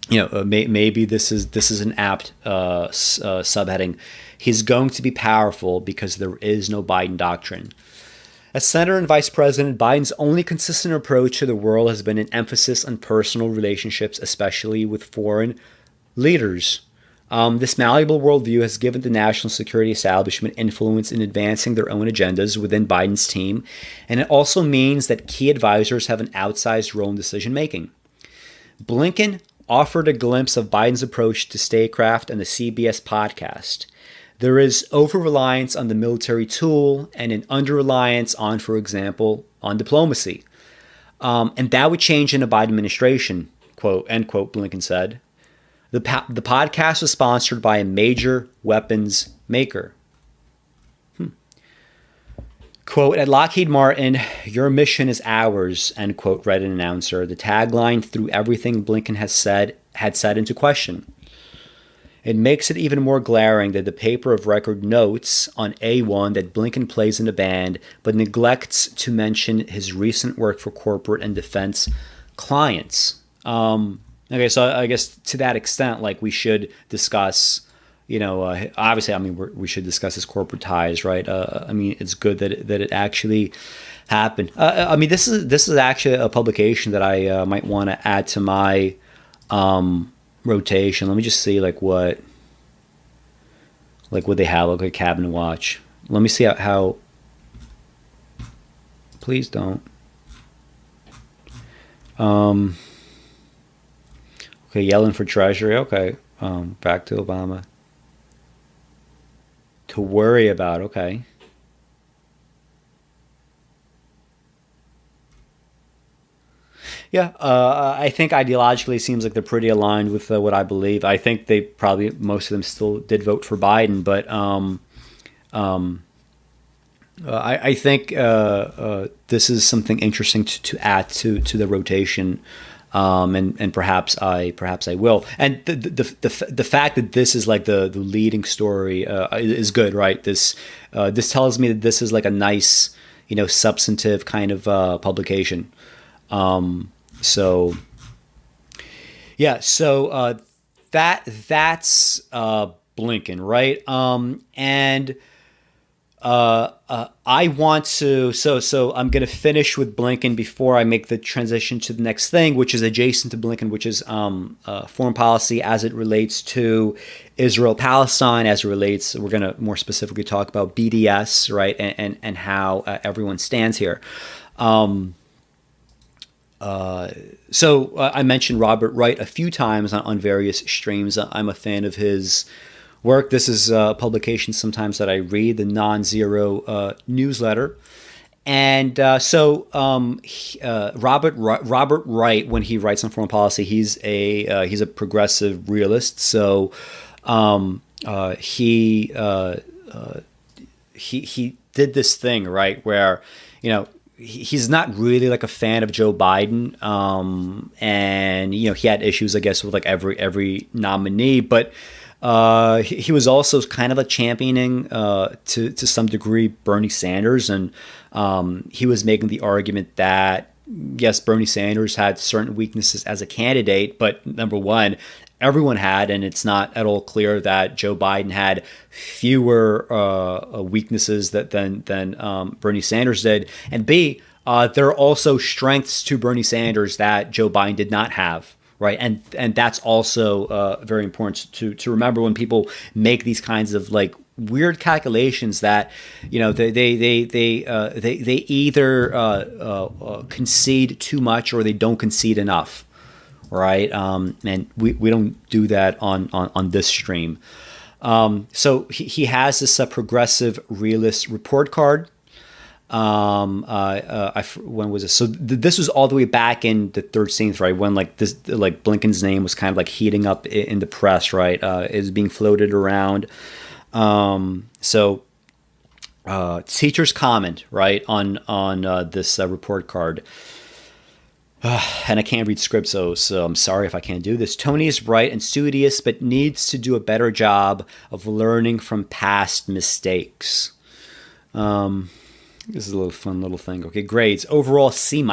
maybe this is an apt subheading. He's going to be powerful because there is no Biden doctrine. As Senator and Vice President, Biden's only consistent approach to the world has been an emphasis on personal relationships, especially with foreign leaders. This malleable worldview has given the national security establishment influence in advancing their own agendas within Biden's team, and it also means that key advisors have an outsized role in decision making. Blinken offered a glimpse of Biden's approach to statecraft on the CBS podcast. There is over-reliance on the military tool and an under-reliance on, for example, on diplomacy. And that would change in a Biden administration, quote, end quote, Blinken said. The podcast was sponsored by a major weapons maker. Quote, at Lockheed Martin, your mission is ours, end quote, read an announcer. The tagline threw everything Blinken had said into question. It makes it even more glaring that the paper of record notes on A1 that Blinken plays in a band, but neglects to mention his recent work for corporate and defense clients. Okay, so I guess to that extent, like we should discuss, obviously, I mean, we should discuss his corporate ties, right? I mean, it's good that it actually happened. I mean, this is actually a publication that I might want to add to my rotation. Let me just see what they have, like a cabinet watch. Let me see how please don't. Okay, Yellen for Treasury. Okay, back to Obama. To worry about. Okay. Yeah, I think ideologically it seems like they're pretty aligned with what I believe. I think they probably, most of them still did vote for Biden, but I think this is something interesting to add to the rotation, and perhaps I will. And the fact that this is like the leading story is good, right? This tells me that this is like a nice, substantive kind of publication. So that's Blinken, right? And I want to, so I'm going to finish with Blinken before I make the transition to the next thing, which is adjacent to Blinken, which is foreign policy as it relates to Israel, Palestine, as it relates, we're going to more specifically talk about BDS, right? And how everyone stands here. So I mentioned Robert Wright a few times on various streams. I'm a fan of his work. This is a publication sometimes that I read, the Nonzero newsletter. And Robert Wright, when he writes on foreign policy, he's a progressive realist. So he did this thing, right, where he's not really like a fan of Joe Biden, and he had issues, I guess, with like every nominee, but he was also kind of a championing to some degree Bernie Sanders, and he was making the argument that yes, Bernie Sanders had certain weaknesses as a candidate, but number one, everyone had, and it's not at all clear that Joe Biden had fewer weaknesses than Bernie Sanders did. And B, there are also strengths to Bernie Sanders that Joe Biden did not have, right? And that's also very important to remember when people make these kinds of like weird calculations that they either concede too much or they don't concede enough. Right. And we don't do that on this stream. So he has this progressive realist report card. When was this? So this was all the way back in the 13th, right? When like Blinken's name was kind of like heating up in the press, right? Is being floated around. Teacher's comment, right, on this report card. And I can't read script, so I'm sorry if I can't do this. Tony is bright and studious, but needs to do a better job of learning from past mistakes. This is a fun little thing. Okay, grades. Overall, C-.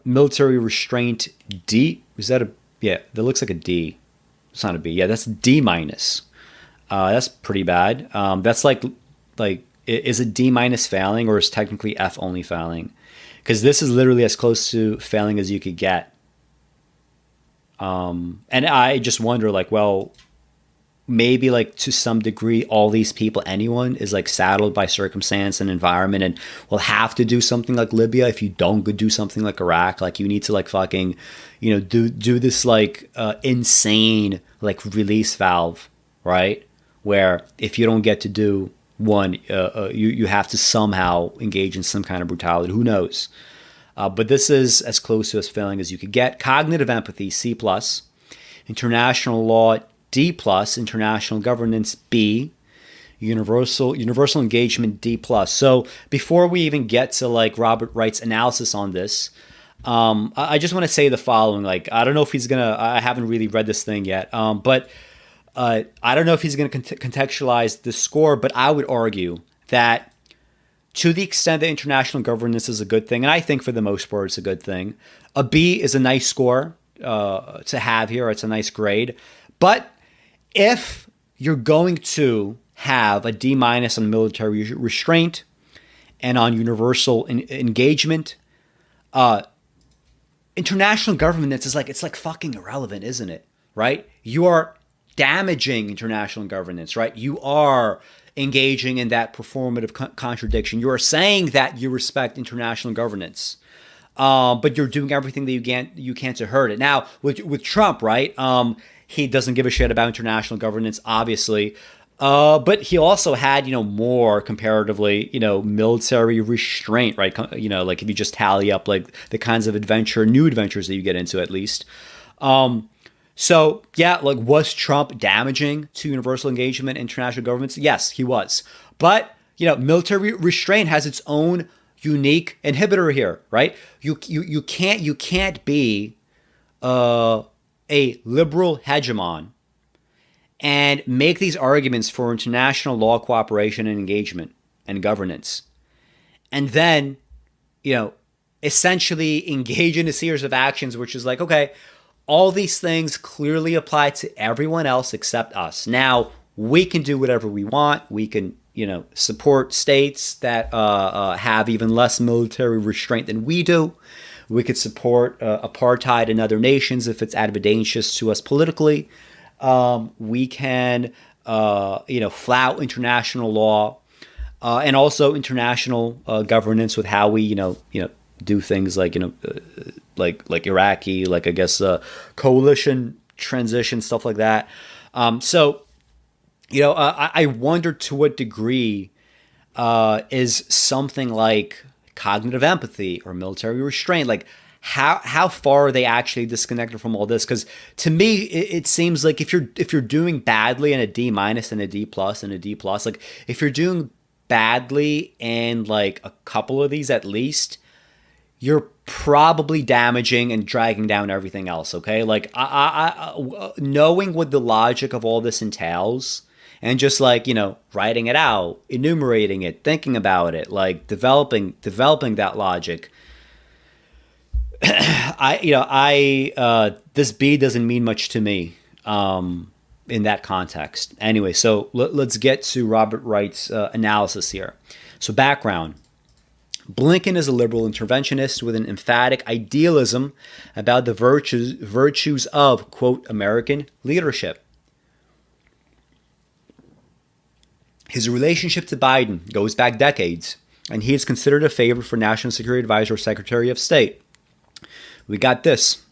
Military restraint, D. Is that a... Yeah, that looks like a D. It's not a B. Yeah, that's D-. That's pretty bad. That's like is a D minus failing, or is technically F only failing? Because this is literally as close to failing as you could get. And I just wonder, like, well, maybe like to some degree, all these people, anyone is like saddled by circumstance and environment, and will have to do something like Libya. If you don't go do something like Iraq, like you need to like fucking, do this like insane like release valve, right? Where if you don't get to do one, you have to somehow engage in some kind of brutality. Who knows? But this is as close to as failing as you could get. Cognitive empathy, C+. International law, D+. International governance, B. Universal engagement, D+. So before we even get to like Robert Wright's analysis on this, I just want to say the following. Like, I don't know if he's going to, I haven't really read this thing yet, but I don't know if he's going to contextualize the score, but I would argue that to the extent that international governance is a good thing, and I think for the most part it's a good thing, a B is a nice score to have here. It's a nice grade. But if you're going to have a D minus on military restraint and on universal engagement, international governance is like, it's like fucking irrelevant, isn't it? Right? You are damaging international governance, right? You are engaging in that performative contradiction. You are saying that you respect international governance, but you're doing everything that you can to hurt it. Now, with Trump, right? He doesn't give a shit about international governance, obviously, but he also had, more comparatively, military restraint, right? Like if you just tally up like the kinds of new adventures that you get into, at least. So yeah, like, was Trump damaging to universal engagement, international governments? Yes, he was. But, military restraint has its own unique inhibitor here, right? You can't be a liberal hegemon and make these arguments for international law cooperation and engagement and governance, and then, essentially engage in a series of actions, which is like, okay, all these things clearly apply to everyone else except us. Now, we can do whatever we want. We can, support states that have even less military restraint than we do. We could support apartheid in other nations if it's advantageous to us politically. We can, flout international law and also international governance with how we, do things like, like Iraqi, like I guess coalition transition, stuff like that. So, I wonder to what degree is something like cognitive empathy or military restraint, like how far are they actually disconnected from all this? Because to me, it seems like if you're doing badly in a D minus and a D plus and a D plus, like if you're doing badly in like a couple of these at least, you're probably damaging and dragging down everything else, okay? Like, I knowing what the logic of all this entails, and just like, writing it out, enumerating it, thinking about it, like developing that logic. This B doesn't mean much to me in that context. Anyway, so let's get to Robert Wright's analysis here. So background. Blinken is a liberal interventionist with an emphatic idealism about the virtues of, quote, American leadership. His relationship to Biden goes back decades, and he is considered a favorite for National Security Advisor or Secretary of State. We got this.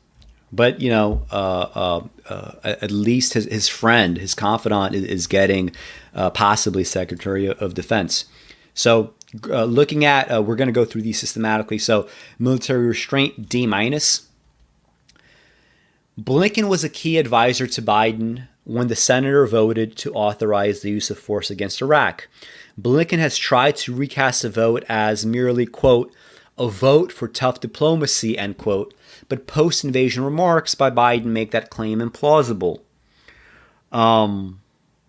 But, at least his friend, his confidant is getting possibly Secretary of Defense. So looking at, we're going to go through these systematically. So military restraint, D minus. Blinken was a key advisor to Biden when the senator voted to authorize the use of force against Iraq. Blinken has tried to recast the vote as merely, quote, a vote for tough diplomacy, end quote, but post-invasion remarks by Biden make that claim implausible.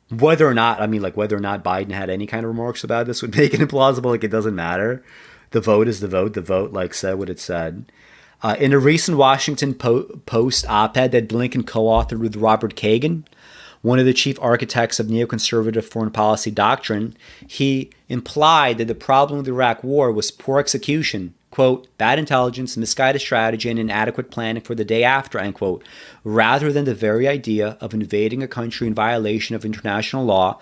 Whether or not Biden had any kind of remarks about this would make it implausible. Like, it doesn't matter. The vote is the vote. The vote, like, said what it said. In a recent Washington Post op-ed that Blinken co-authored with Robert Kagan, one of the chief architects of neoconservative foreign policy doctrine, he implied that the problem with the Iraq War was poor execution, quote, bad intelligence, misguided strategy, and inadequate planning for the day after, end quote, rather than the very idea of invading a country in violation of international law,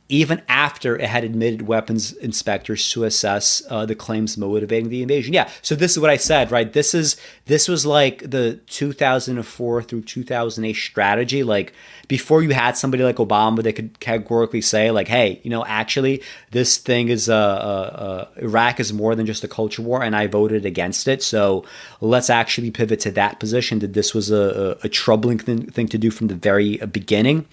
even after it had admitted weapons inspectors to assess the claims motivating the invasion. Yeah, so this is what I said, right? This was like the 2004 through 2008 strategy. Like, before you had somebody like Obama that could categorically say, like, hey, actually, this thing is Iraq is more than just a culture war, and I voted against it. So let's actually pivot to that position, that this was a troubling thing to do from the very beginning.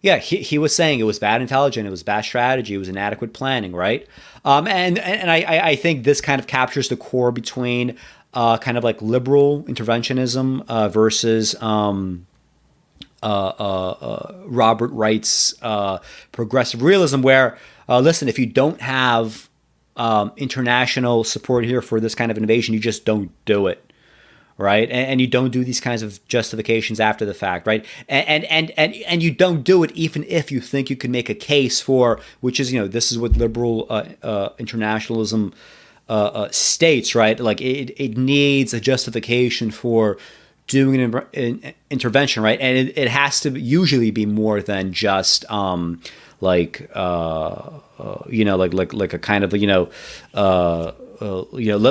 Yeah, he was saying it was bad intelligence, it was bad strategy, it was inadequate planning, right? And I think this kind of captures the core between kind of like liberal interventionism versus Robert Wright's progressive realism, where, listen, if you don't have international support here for this kind of invasion, you just don't do it. Right, and you don't do these kinds of justifications after the fact, right? And you don't do it even if you think you can make a case for, which is, this is what liberal internationalism states, right? Like it needs a justification for doing an intervention, right? And it has to usually be more than just like a kind of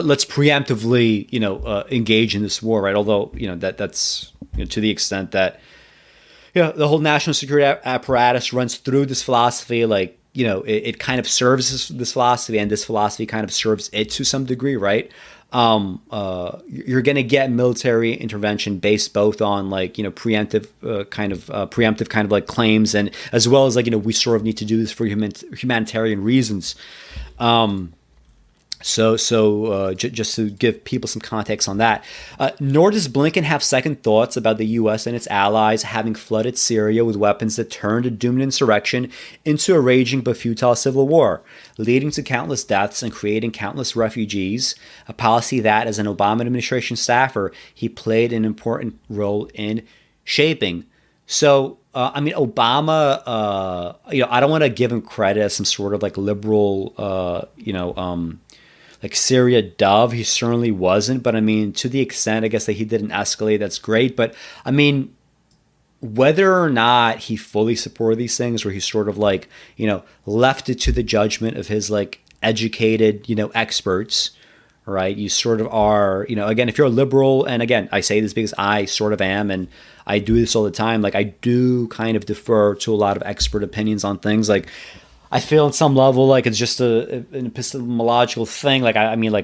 let's preemptively, engage in this war, right? Although, that's to the extent that, the whole national security apparatus runs through this philosophy, like, it kind of serves this philosophy, and this philosophy kind of serves it to some degree, right? You're going to get military intervention based both on like, preemptive kind of like claims, and as well as like, we sort of need to do this for humanitarian reasons. So just to give people some context on that, nor does Blinken have second thoughts about the U.S. and its allies having flooded Syria with weapons that turned a doomed insurrection into a raging but futile civil war, leading to countless deaths and creating countless refugees, a policy that, as an Obama administration staffer, he played an important role in shaping. So, Obama, I don't want to give him credit as some sort of like liberal, like Syria dove. He certainly wasn't, but to the extent, I guess, that he didn't escalate, that's great. But whether or not he fully supported these things, or he sort of like, left it to the judgment of his like educated, experts, right? You sort of are, again, if you're a liberal, and again, I say this because I sort of am, and I do this all the time. Like, I do kind of defer to a lot of expert opinions on things. Like, I feel on some level like it's just an epistemological thing. Like,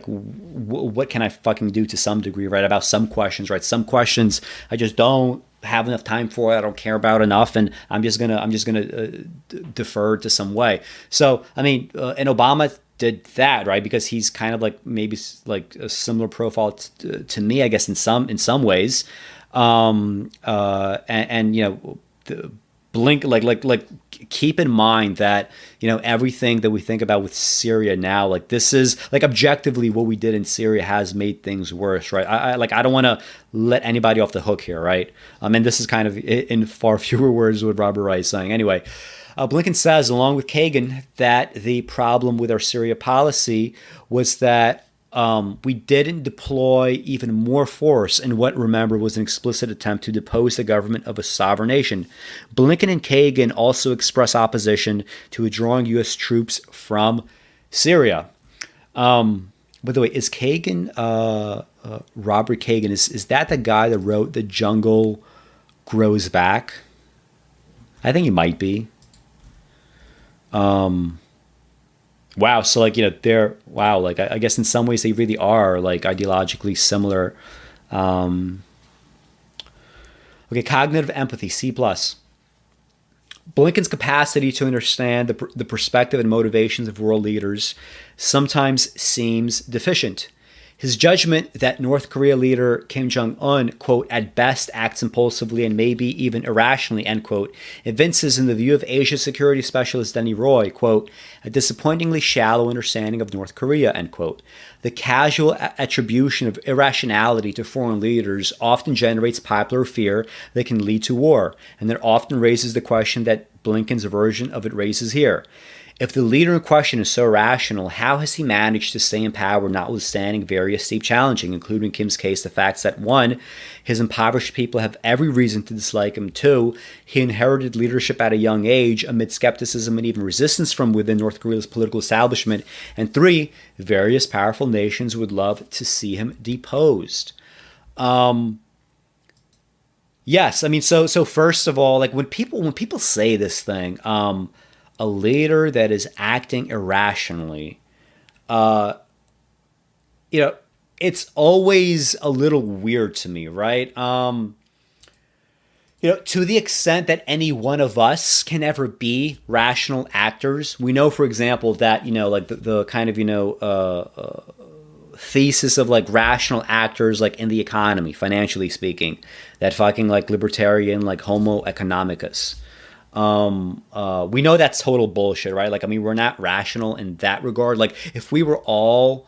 what can I fucking do to some degree, right? About some questions, right? Some questions I just don't have enough time for. I don't care about enough, and I'm just gonna defer to some way. So, and Obama did that, right? Because he's kind of like maybe like a similar profile to me, I guess, in some ways. Blink, like keep in mind that everything that we think about with Syria now, like this is like objectively what we did in Syria has made things worse, right? I don't want to let anybody off the hook here, right? And this is kind of in far fewer words what Robert Wright is saying. Anyway, Blinken says, along with Kagan, that the problem with our Syria policy was that we didn't deploy even more force in what, remember, was an explicit attempt to depose the government of a sovereign nation. Blinken and Kagan also express opposition to withdrawing U.S. troops from Syria. By the way, is Kagan, Robert Kagan, is that the guy that wrote The Jungle Grows Back? I think he might be. Wow. So like, like, I guess in some ways they really are like ideologically similar. Okay. Cognitive empathy, C+. Blinken's capacity to understand the perspective and motivations of world leaders sometimes seems deficient. His judgment that North Korea leader Kim Jong-un, quote, at best acts impulsively and maybe even irrationally, end quote, evinces in the view of Asia security specialist Denny Roy, quote, a disappointingly shallow understanding of North Korea, end quote. The casual attribution of irrationality to foreign leaders often generates popular fear that can lead to war, and that often raises the question that Blinken's version of it raises here. If the leader in question is so rational, how has he managed to stay in power notwithstanding various steep challenging, including in Kim's case, the facts that 1, his impoverished people have every reason to dislike him, 2, he inherited leadership at a young age amid skepticism and even resistance from within North Korea's political establishment, and 3, various powerful nations would love to see him deposed. Yes, I mean, so first of all, like when people say this thing, a leader that is acting irrationally, it's always a little weird to me, right? To the extent that any one of us can ever be rational actors, we know, for example, that, like the kind of, thesis of like rational actors, like in the economy, financially speaking, that fucking like libertarian, like homo economicus. We know that's total bullshit, right? Like, I mean, we're not rational in that regard. Like, if we were all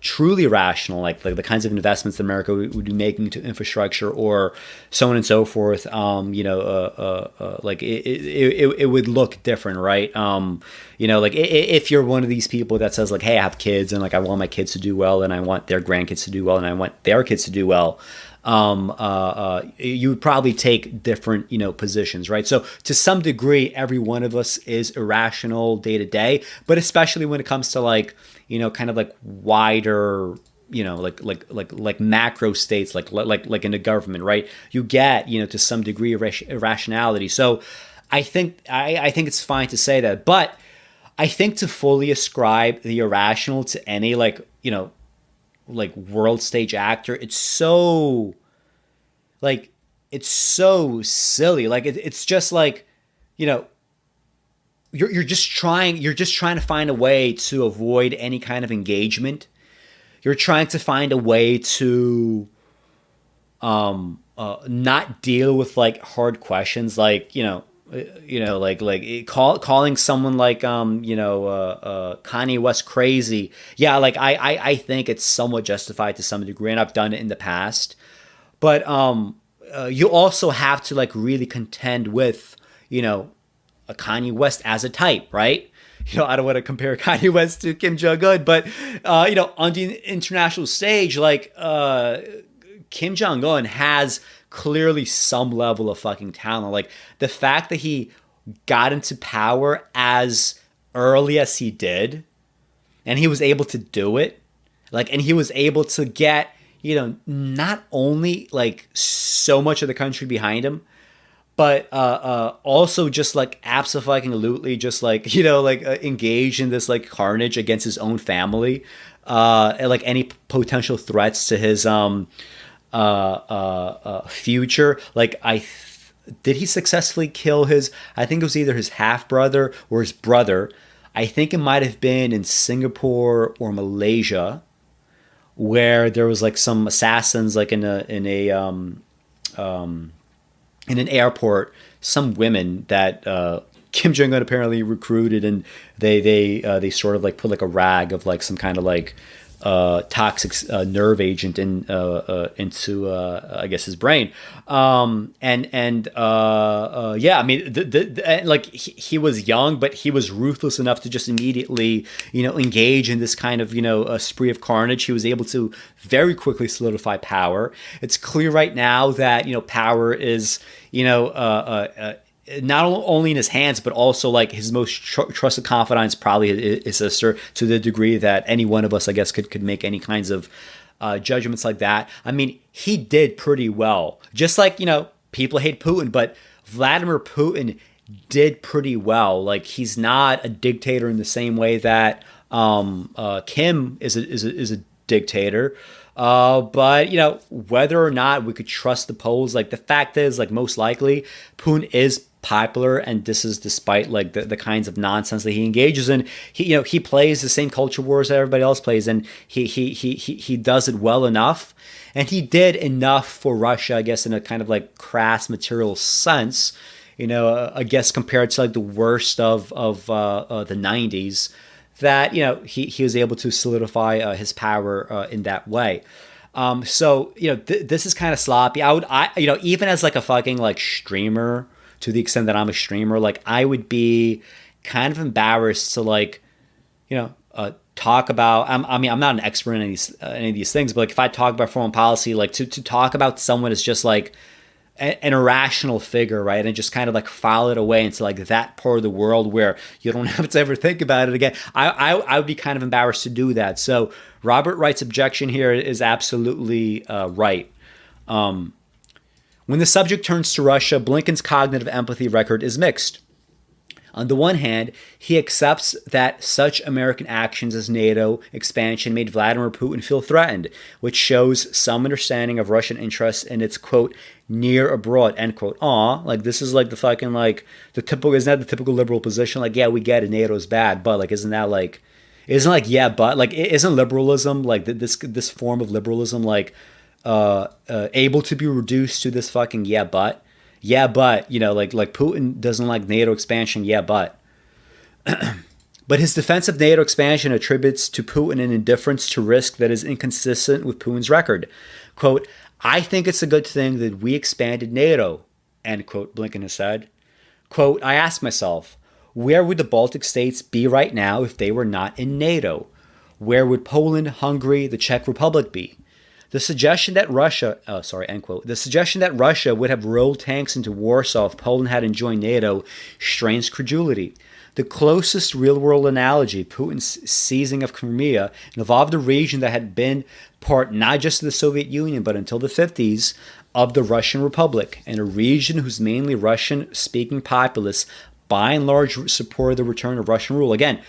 truly rational, like the kinds of investments that America would be making into infrastructure or so on and so forth, like it would look different, right? Like if you're one of these people that says like, hey, I have kids and like I want my kids to do well and I want their grandkids to do well and I want their kids to do well, you would probably take different, positions, right? So to some degree, every one of us is irrational day to day, but especially when it comes to like, kind of like wider, like macro states, like in the government, right? You get, to some degree of irrationality. So I think it's fine to say that, but I think to fully ascribe the irrational to any like world stage actor, it's so silly. Like it's just like, you're just trying to find a way to avoid any kind of engagement. You're trying to find a way to not deal with like hard questions, like calling someone like Kanye West crazy. Yeah, like I think it's somewhat justified to some degree, and I've done it in the past. But you also have to like really contend with a Kanye West as a type, right? I don't want to compare Kanye West to Kim Jong-un, but on the international stage, like Kim Jong-un has clearly some level of fucking talent. Like the fact that he got into power as early as he did, and he was able to do it, like, and he was able to get, not only like so much of the country behind him, but also just like absolutely just like, engage in this like carnage against his own family, and like any potential threats to his future. Like did he successfully kill I think it was either his half brother or his brother. I think it might have been in Singapore or Malaysia, where there was like some assassins like in an airport, some women that Kim Jong-un apparently recruited, and they sort of like put like a rag of like some kind of like toxic nerve agent into I guess his brain, yeah, I mean like he was young, but he was ruthless enough to just immediately engage in this kind of a spree of carnage. He was able to very quickly solidify power. It's clear right now that power is not only in his hands, but also like his most trusted confidant is probably his sister, to the degree that any one of us, I guess, could make any kinds of judgments like that. I mean, he did pretty well. Just like, people hate Putin, but Vladimir Putin did pretty well. Like, he's not a dictator in the same way that Kim is a dictator. But whether or not we could trust the polls, like the fact is, like most likely, Putin is popular, and this is despite like the kinds of nonsense that he engages in. He plays the same culture wars that everybody else plays, and he does it well enough, and he did enough for Russia, I guess, in a kind of like crass material sense. I guess compared to like the worst of the '90s, that he was able to solidify his power in that way. So this is kind of sloppy. I even as like a fucking like streamer, to the extent that I'm a streamer, like I would be kind of embarrassed to like talk about. I'm not an expert in any of these things, but like if I talk about foreign policy, like to talk about someone as just like an irrational figure, right? And just kind of like file it away into like that part of the world where you don't have to ever think about it again. I would be kind of embarrassed to do that. So Robert Wright's objection here is absolutely right. When the subject turns to Russia, Blinken's cognitive empathy record is mixed. On the one hand, he accepts that such American actions as NATO expansion made Vladimir Putin feel threatened, which shows some understanding of Russian interests in its, quote, near abroad, end quote. Like this is like the fucking like the typical, isn't that the typical liberal position? Like, yeah, we get it, NATO's bad, but like isn't yeah, but like isn't liberalism like this form of liberalism like able to be reduced to this fucking yeah, but like Putin doesn't like NATO expansion, yeah, but but his defense of NATO expansion attributes to Putin an indifference to risk that is inconsistent with Putin's record. Quote, I think it's a good thing that we expanded NATO, end quote, Blinken has said. Quote, I ask myself, where would the Baltic states be right now if they were not in NATO? Where would Poland, Hungary, the Czech Republic be? The suggestion that end quote. The suggestion that Russia would have rolled tanks into Warsaw if Poland hadn't joined NATO strains credulity. The closest real-world analogy, Putin's seizing of Crimea, involved a region that had been part not just of the Soviet Union, but until the 50s, of the Russian Republic, and a region whose mainly Russian-speaking populace, by and large, supported the return of Russian rule. Again,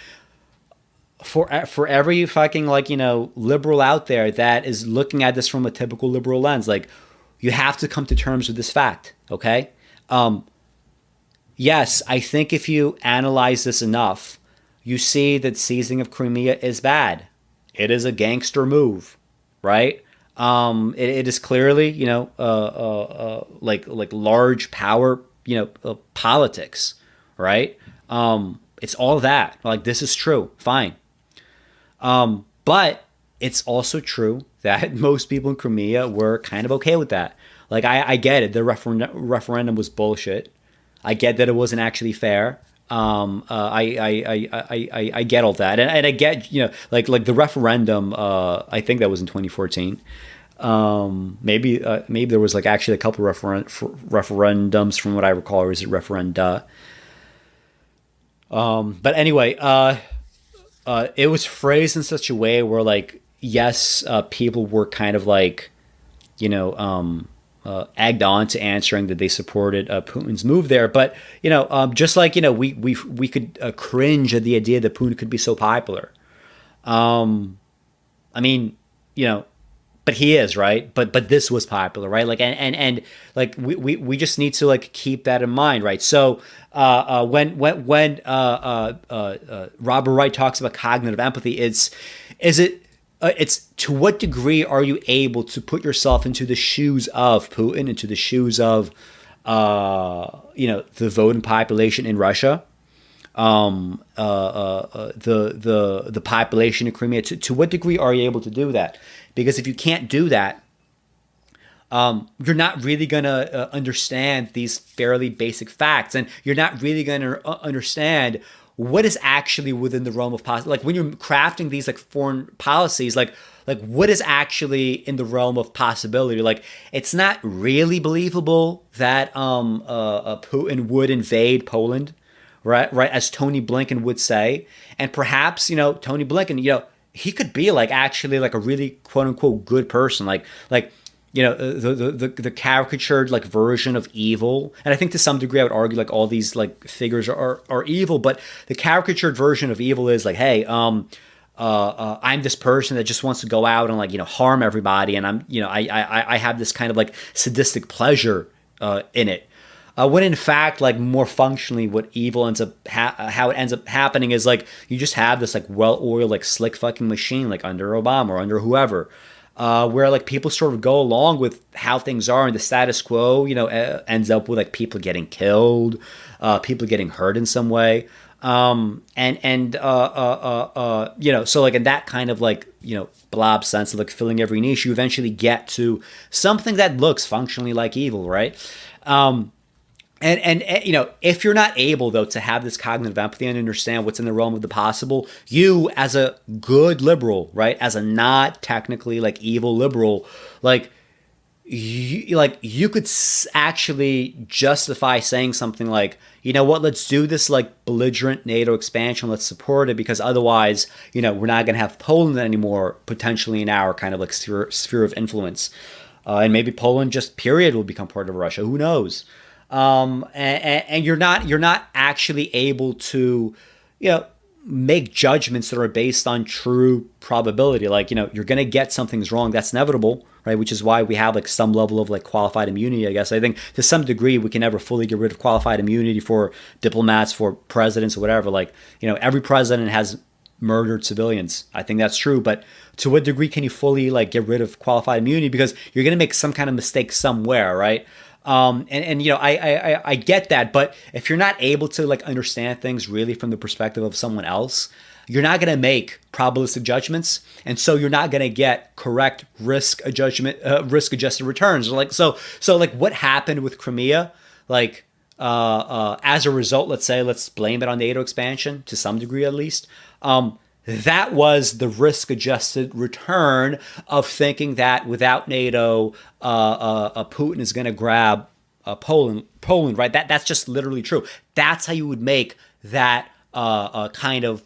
for every fucking liberal out there that is looking at this from a typical liberal lens, like you have to come to terms with this fact, okay? Yes, I think if you analyze this enough, you see that seizing of Crimea is bad. It is a gangster move, right? It is clearly, like large power, politics, right? It's all that. Like this is true, fine. But it's also true that most people in Crimea were kind of okay with that. Like I get it. The referendum was bullshit. I get that it wasn't actually fair. I get all that, and I get like the referendum. I think that was in 2014. Maybe there was like actually a couple of referendums from what I recall, or is it referenda? But anyway, it was phrased in such a way where like yes, people were kind of like egged on to answering that they supported Putin's move there. But just like we could cringe at the idea that Putin could be so popular. I mean, but he is, right. But this was popular, right? Like and like we just need to like keep that in mind, right? So when Robert Wright talks about cognitive empathy, it's to what degree are you able to put yourself into the shoes of Putin, into the shoes of the voting population in Russia, the population in Crimea. To what degree are you able to do that? Because if you can't do that, you're not really going to understand these fairly basic facts, and you're not really going to understand what is actually within the realm of possibility. Like when you're crafting these like foreign policies, like what is actually in the realm of possibility. Like it's not really believable that Putin would invade Poland, right, as Tony Blinken would say. And perhaps Tony Blinken, he could be like actually like a really quote unquote good person, like the caricatured like version of evil. And I think to some degree I would argue like all these like figures are evil, but the caricatured version of evil is like, hey, I'm this person that just wants to go out and like harm everybody, and I'm I have this kind of like sadistic pleasure in it. When in fact, like more functionally, what evil ends up how it ends up happening is like you just have this like well-oiled like slick fucking machine like under Obama or under whoever, where like people sort of go along with how things are, and the status quo ends up with like people getting killed, people getting hurt in some way. So like in that kind of like blob sense of like filling every niche, you eventually get to something that looks functionally like evil, right? And if you're not able though to have this cognitive empathy and understand what's in the realm of the possible, you as a good liberal, right, as a not technically like evil liberal, like you could actually justify saying something like, you know what, let's do this like belligerent NATO expansion, let's support it, because otherwise, we're not going to have Poland anymore potentially in our kind of like sphere of influence. And maybe Poland just period will become part of Russia. Who knows? And you're not actually able to, make judgments that are based on true probability. Like, you're going to get something's wrong. That's inevitable, right? Which is why we have like some level of like qualified immunity, I guess. I think to some degree we can never fully get rid of qualified immunity for diplomats, for presidents, or whatever. Like, every president has murdered civilians. I think that's true. But to what degree can you fully like get rid of qualified immunity? Because you're going to make some kind of mistake somewhere, right? I get that, but if you're not able to like understand things really from the perspective of someone else, you're not going to make probabilistic judgments, and so you're not going to get correct risk adjusted returns. So like what happened with Crimea, like as a result, let's blame it on NATO expansion to some degree at least. That was the risk-adjusted return of thinking that without NATO, Putin is going to grab Poland, right? That's just literally true. That's how you would make that kind of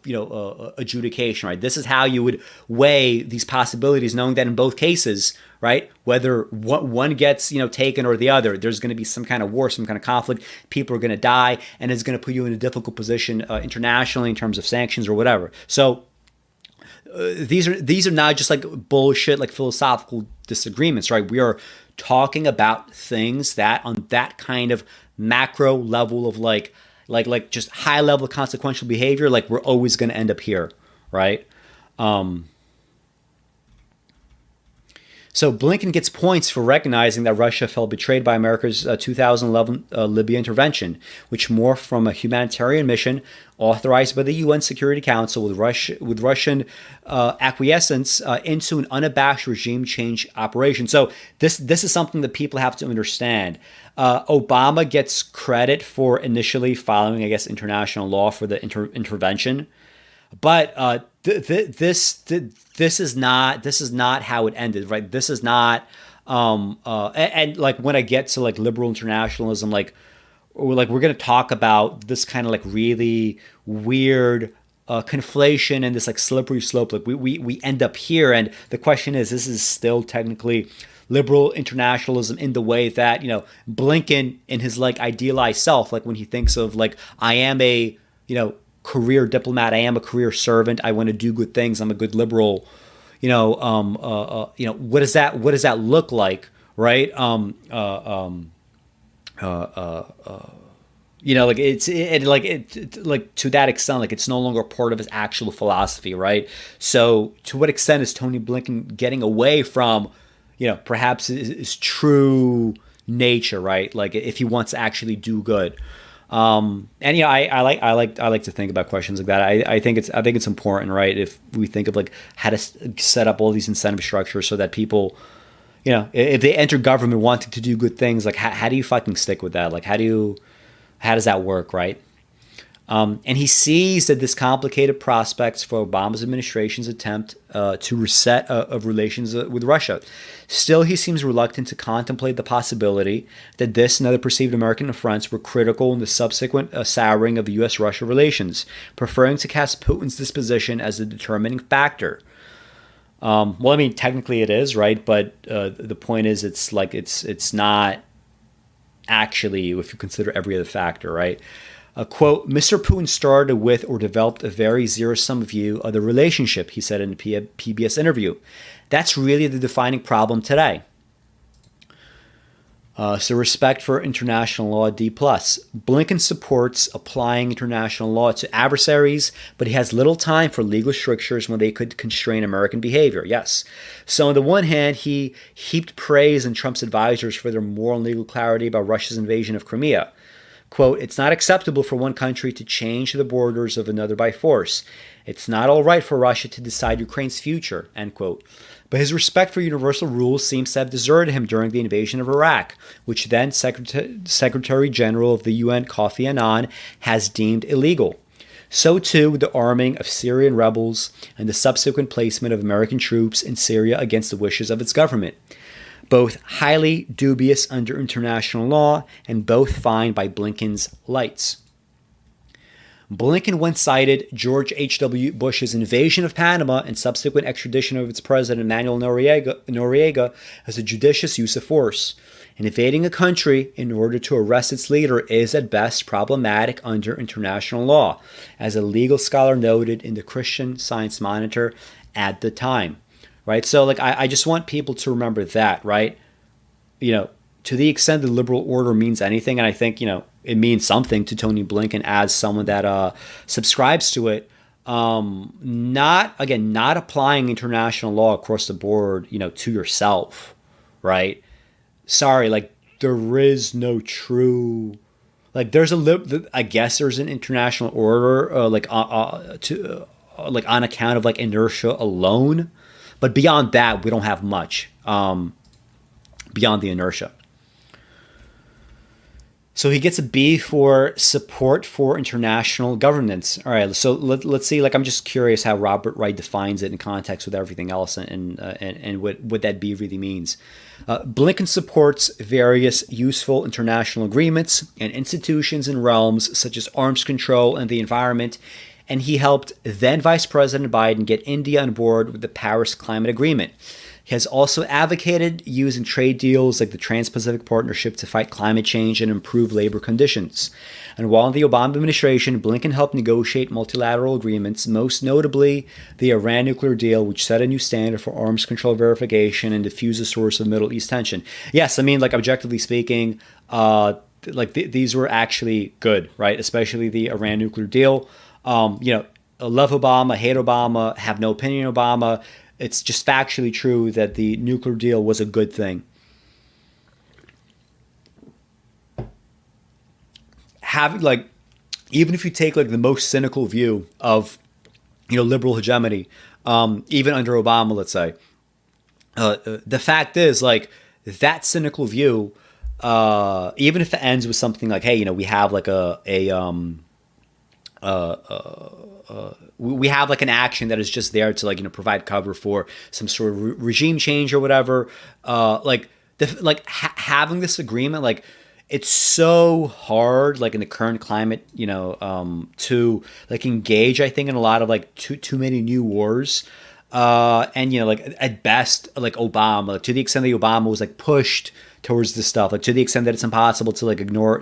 adjudication, right? This is how you would weigh these possibilities, knowing that in both cases, right, whether one gets taken or the other, there's going to be some kind of war, some kind of conflict. People are going to die, and it's going to put you in a difficult position internationally in terms of sanctions or whatever. So. These are not just like bullshit, like philosophical disagreements, right? We are talking about things that on that kind of macro level of like just high level consequential behavior, like we're always going to end up here, right? So Blinken gets points for recognizing that Russia felt betrayed by America's 2011 Libya intervention, which morphed from a humanitarian mission authorized by the UN Security Council with Russian acquiescence into an unabashed regime change operation. So this is something that people have to understand. Obama gets credit for initially following, I guess, international law for the intervention. But this is not how it ended, right? This is not and like when I get to like liberal internationalism, we're going to talk about this kind of like really weird conflation and this like slippery slope. Like we end up here, and the question is, this is still technically liberal internationalism in the way that Blinken in his like idealized self, like when he thinks of like, I am a career diplomat, I am a career servant, I want to do good things, I'm a good liberal, what does that look like, right? Like to that extent, like it's no longer part of his actual philosophy, right? So to what extent is Tony Blinken getting away from perhaps his true nature, right? Like if he wants to actually do good. I like to think about questions like that. I think it's important, right? If we think of like how to set up all these incentive structures so that people, if they enter government wanting to do good things, like how do you fucking stick with that? Like how does that work, right? And he sees that this complicated prospects for Obama's administration's attempt to reset of relations with Russia. Still, he seems reluctant to contemplate the possibility that this and other perceived American affronts were critical in the subsequent souring of U.S.-Russia relations, preferring to cast Putin's disposition as the determining factor. Well, I mean, technically it is, right? But the point is, it's not actually, if you consider every other factor, right? Quote, Mr. Putin started with or developed a very zero-sum view of the relationship, he said in a PBS interview. That's really the defining problem today. So respect for international law, D+. Blinken supports applying international law to adversaries, but he has little time for legal strictures when they could constrain American behavior. Yes. So on the one hand, he heaped praise on Trump's advisors for their moral and legal clarity about Russia's invasion of Crimea. Quote, it's not acceptable for one country to change the borders of another by force. It's not all right for Russia to decide Ukraine's future, end quote. But his respect for universal rules seems to have deserted him during the invasion of Iraq, which then Secretary General of the UN Kofi Annan has deemed illegal. So too with the arming of Syrian rebels and the subsequent placement of American troops in Syria against the wishes of its government. Both highly dubious under international law and both fine by Blinken's lights. Blinken once cited George H.W. Bush's invasion of Panama and subsequent extradition of its president, Manuel Noriega, as a judicious use of force. And invading a country in order to arrest its leader is at best problematic under international law, as a legal scholar noted in the Christian Science Monitor at the time. Right? So I just want people to remember that, right? To the extent the liberal order means anything, and I think, it means something to Tony Blinken as someone that subscribes to it. Not applying international law across the board, to yourself, right? Sorry, there is no true, there's I guess there's an international order, on account of inertia alone, but beyond that, we don't have much. Beyond the inertia. So he gets a B for support for international governance. All right, so let's see. I'm just curious how Robert Wright defines it in context with everything else, and what that B really means. Blinken supports various useful international agreements and institutions in realms such as arms control and the environment, and he helped then Vice President Biden get India on board with the Paris Climate Agreement. He has also advocated using trade deals like the Trans-Pacific Partnership to fight climate change and improve labor conditions. And while in the Obama administration, Blinken helped negotiate multilateral agreements, most notably the Iran nuclear deal, which set a new standard for arms control verification and diffused the source of Middle East tension. Yes, objectively speaking, these were actually good, right? Especially the Iran nuclear deal. Love Obama, hate Obama, have no opinion on Obama. It's just factually true that the nuclear deal was a good thing. Even if you take the most cynical view of, liberal hegemony, even under Obama, let's say, the fact is that cynical view, even if it ends with something hey, we have we have an action that is just there to provide cover for some sort of regime change or whatever. Having this agreement, it's so hard in the current climate, to engage, I think, in a lot of too many new wars. And at best, Obama, to the extent that Obama was pushed towards this stuff, to the extent that it's impossible to ignore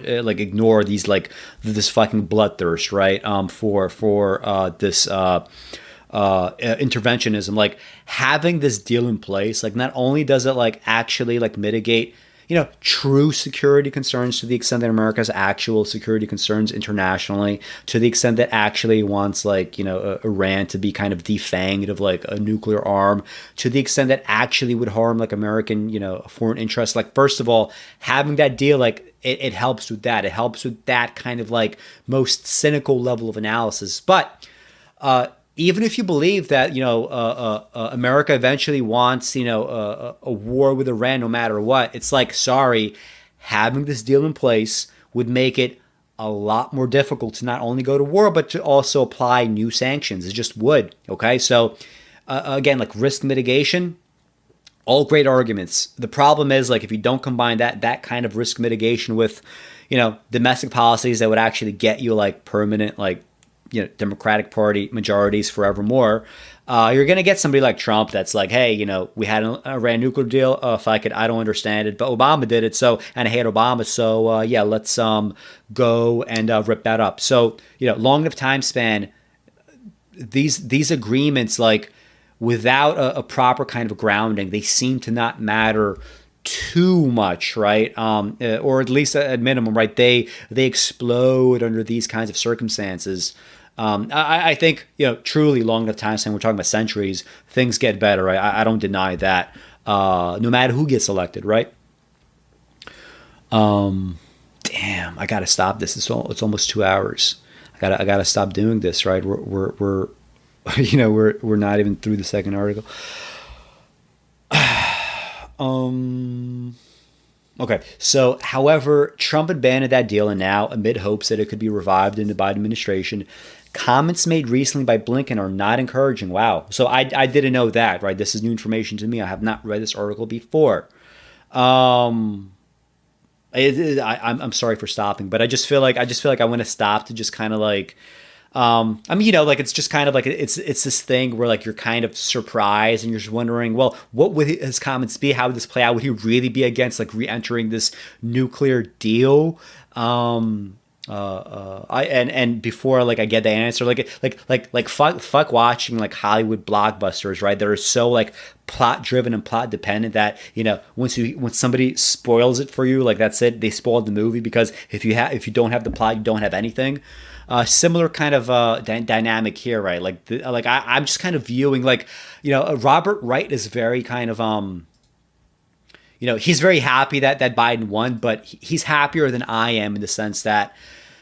these this fucking bloodthirst, right? For this interventionism, having this deal in place, not only does it actually mitigate true security concerns to the extent that America has actual security concerns internationally, to the extent that actually wants Iran to be kind of defanged of a nuclear arm, to the extent that actually would harm American foreign interests. First of all, having that deal, it helps with that. It helps with that kind of most cynical level of analysis. But even if you believe that America eventually wants a war with Iran no matter what, it's sorry, having this deal in place would make it a lot more difficult to not only go to war but to also apply new sanctions. It just would. Okay, so again, risk mitigation, all great arguments. The problem is if you don't combine that kind of risk mitigation with domestic policies that would actually get you permanent Democratic Party majorities forevermore, you're going to get somebody like Trump that's like, hey, we had an Iran nuclear deal. Fuck it, I don't understand it, but Obama did it, so, and I hate Obama, so yeah, let's go and rip that up. So long enough time span, these agreements, like, without a proper kind of grounding, they seem to not matter too much, right? Or at least at minimum, right? They explode under these kinds of circumstances. I think truly long enough time span, we're talking about centuries, things get better. Right? I don't deny that. No matter who gets elected, right? Damn, I gotta stop this. It's almost 2 hours. I gotta stop doing this. Right? We're we're not even through the second article. Okay, so however, Trump abandoned that deal, and now, amid hopes that it could be revived in the Biden administration, comments made recently by Blinken are not encouraging. Wow. So I didn't know that, right? This is new information to me. I have not read this article before. I'm sorry for stopping, but I just feel like I want to stop to just kind of like, like, it's just kind of like, it's this thing where, like, you're kind of surprised and you're just wondering, well, what would his comments be? How would this play out? Would he really be against, like, re-entering this nuclear deal? Before, like, I get the answer, like fuck watching, like, Hollywood blockbusters, right? That are so, like, plot driven and plot dependent that once somebody spoils it for you, like, that's it, they spoiled the movie, because if you don't have the plot, you don't have anything. Similar kind of dynamic here, right? I'm just kind of viewing, like, Robert Wright is very kind of he's very happy that Biden won, but he's happier than I am, in the sense that,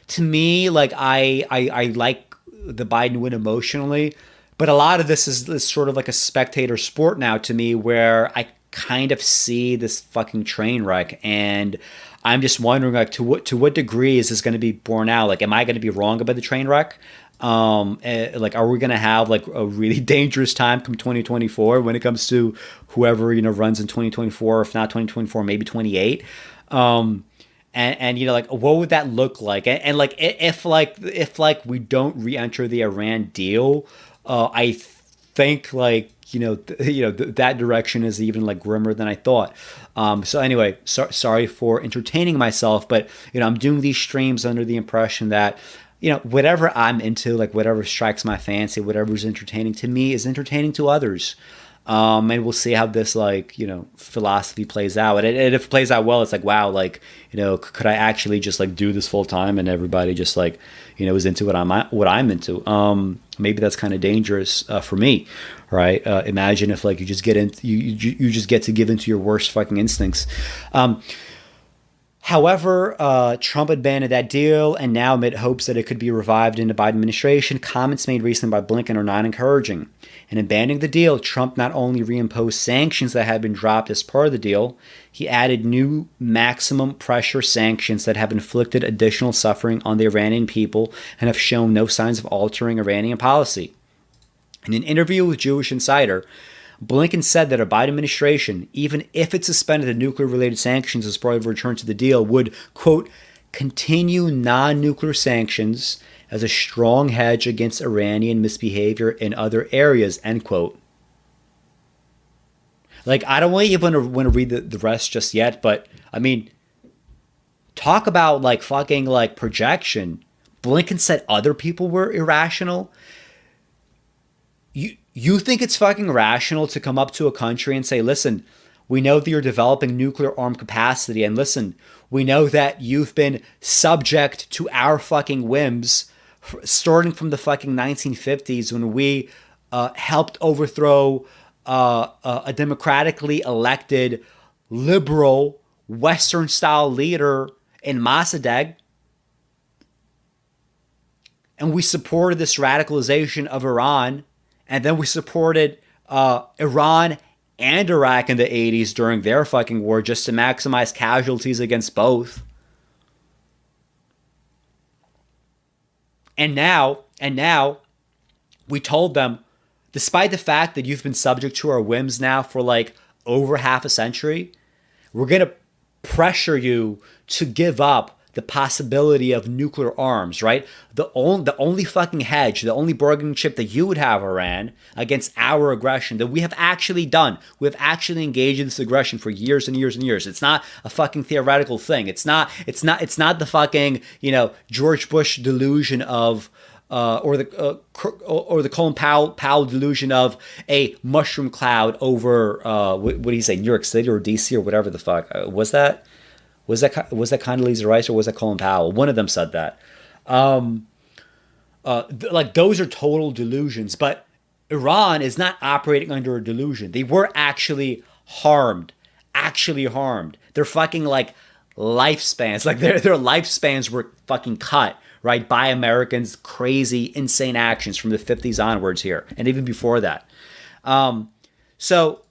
to me, like, I like the Biden win emotionally, but a lot of this is sort of like a spectator sport now to me, where I kind of see this fucking train wreck, and I'm just wondering, like, to what degree is this going to be borne out? Like, am I going to be wrong about the train wreck? Like, are we going to have, like, a really dangerous time come 2024 when it comes to whoever runs in 2024, if not 2024, maybe 28? And like, what would that look like? And like, if we don't re-enter the Iran deal, I think, like, that direction is even, like, grimmer than I thought. So anyway, sorry for entertaining myself, but I'm doing these streams under the impression that whatever I'm into, like, whatever strikes my fancy, whatever is entertaining to me is entertaining to others. And we'll see how this, like, philosophy plays out. And if it plays out well, it's like, wow, like, could I actually just, like, do this full time, and everybody just, like, is into what I'm into. Maybe that's kind of dangerous for me, right? Imagine if, like, you just get to give into your worst fucking instincts. However, Trump abandoned that deal, and now, amid hopes that it could be revived in the Biden administration, comments made recently by Blinken are not encouraging. In abandoning the deal, Trump not only reimposed sanctions that had been dropped as part of the deal, he added new maximum pressure sanctions that have inflicted additional suffering on the Iranian people and have shown no signs of altering Iranian policy. In an interview with Jewish Insider, Blinken said that a Biden administration, even if it suspended the nuclear-related sanctions as part of a return to the deal, would, quote, continue non-nuclear sanctions as a strong hedge against Iranian misbehavior in other areas, end quote. Like, I don't even want to read the rest just yet, but, I mean, talk about, like, fucking, like, projection. Blinken said other people were irrational. You think it's fucking rational to come up to a country and say, listen, we know that you're developing nuclear armed capacity, and listen, we know that you've been subject to our fucking whims starting from the fucking 1950s, when we helped overthrow a democratically elected liberal Western style leader in Mossadegh, and we supported this radicalization of Iran. And then we supported Iran and Iraq in the 80s during their fucking war, just to maximize casualties against both. And now we told them, despite the fact that you've been subject to our whims now for, like, over half a century, we're going to pressure you to give up the possibility of nuclear arms, right? The only fucking hedge, the only bargaining chip that you would have, Iran, against our aggression that we have actually done. We have actually engaged in this aggression for years and years and years. It's not a fucking theoretical thing. It's not the fucking, George Bush delusion of or the Colin Powell delusion of a mushroom cloud over what do you say, New York City or DC or whatever the fuck was that Condoleezza Rice or was that Colin Powell? One of them said that. Like those are total delusions, but Iran is not operating under a delusion. They were actually harmed. Their fucking like lifespans, like their lifespans were fucking cut, right, by Americans' crazy, insane actions from the 50s onwards here, and even before that. So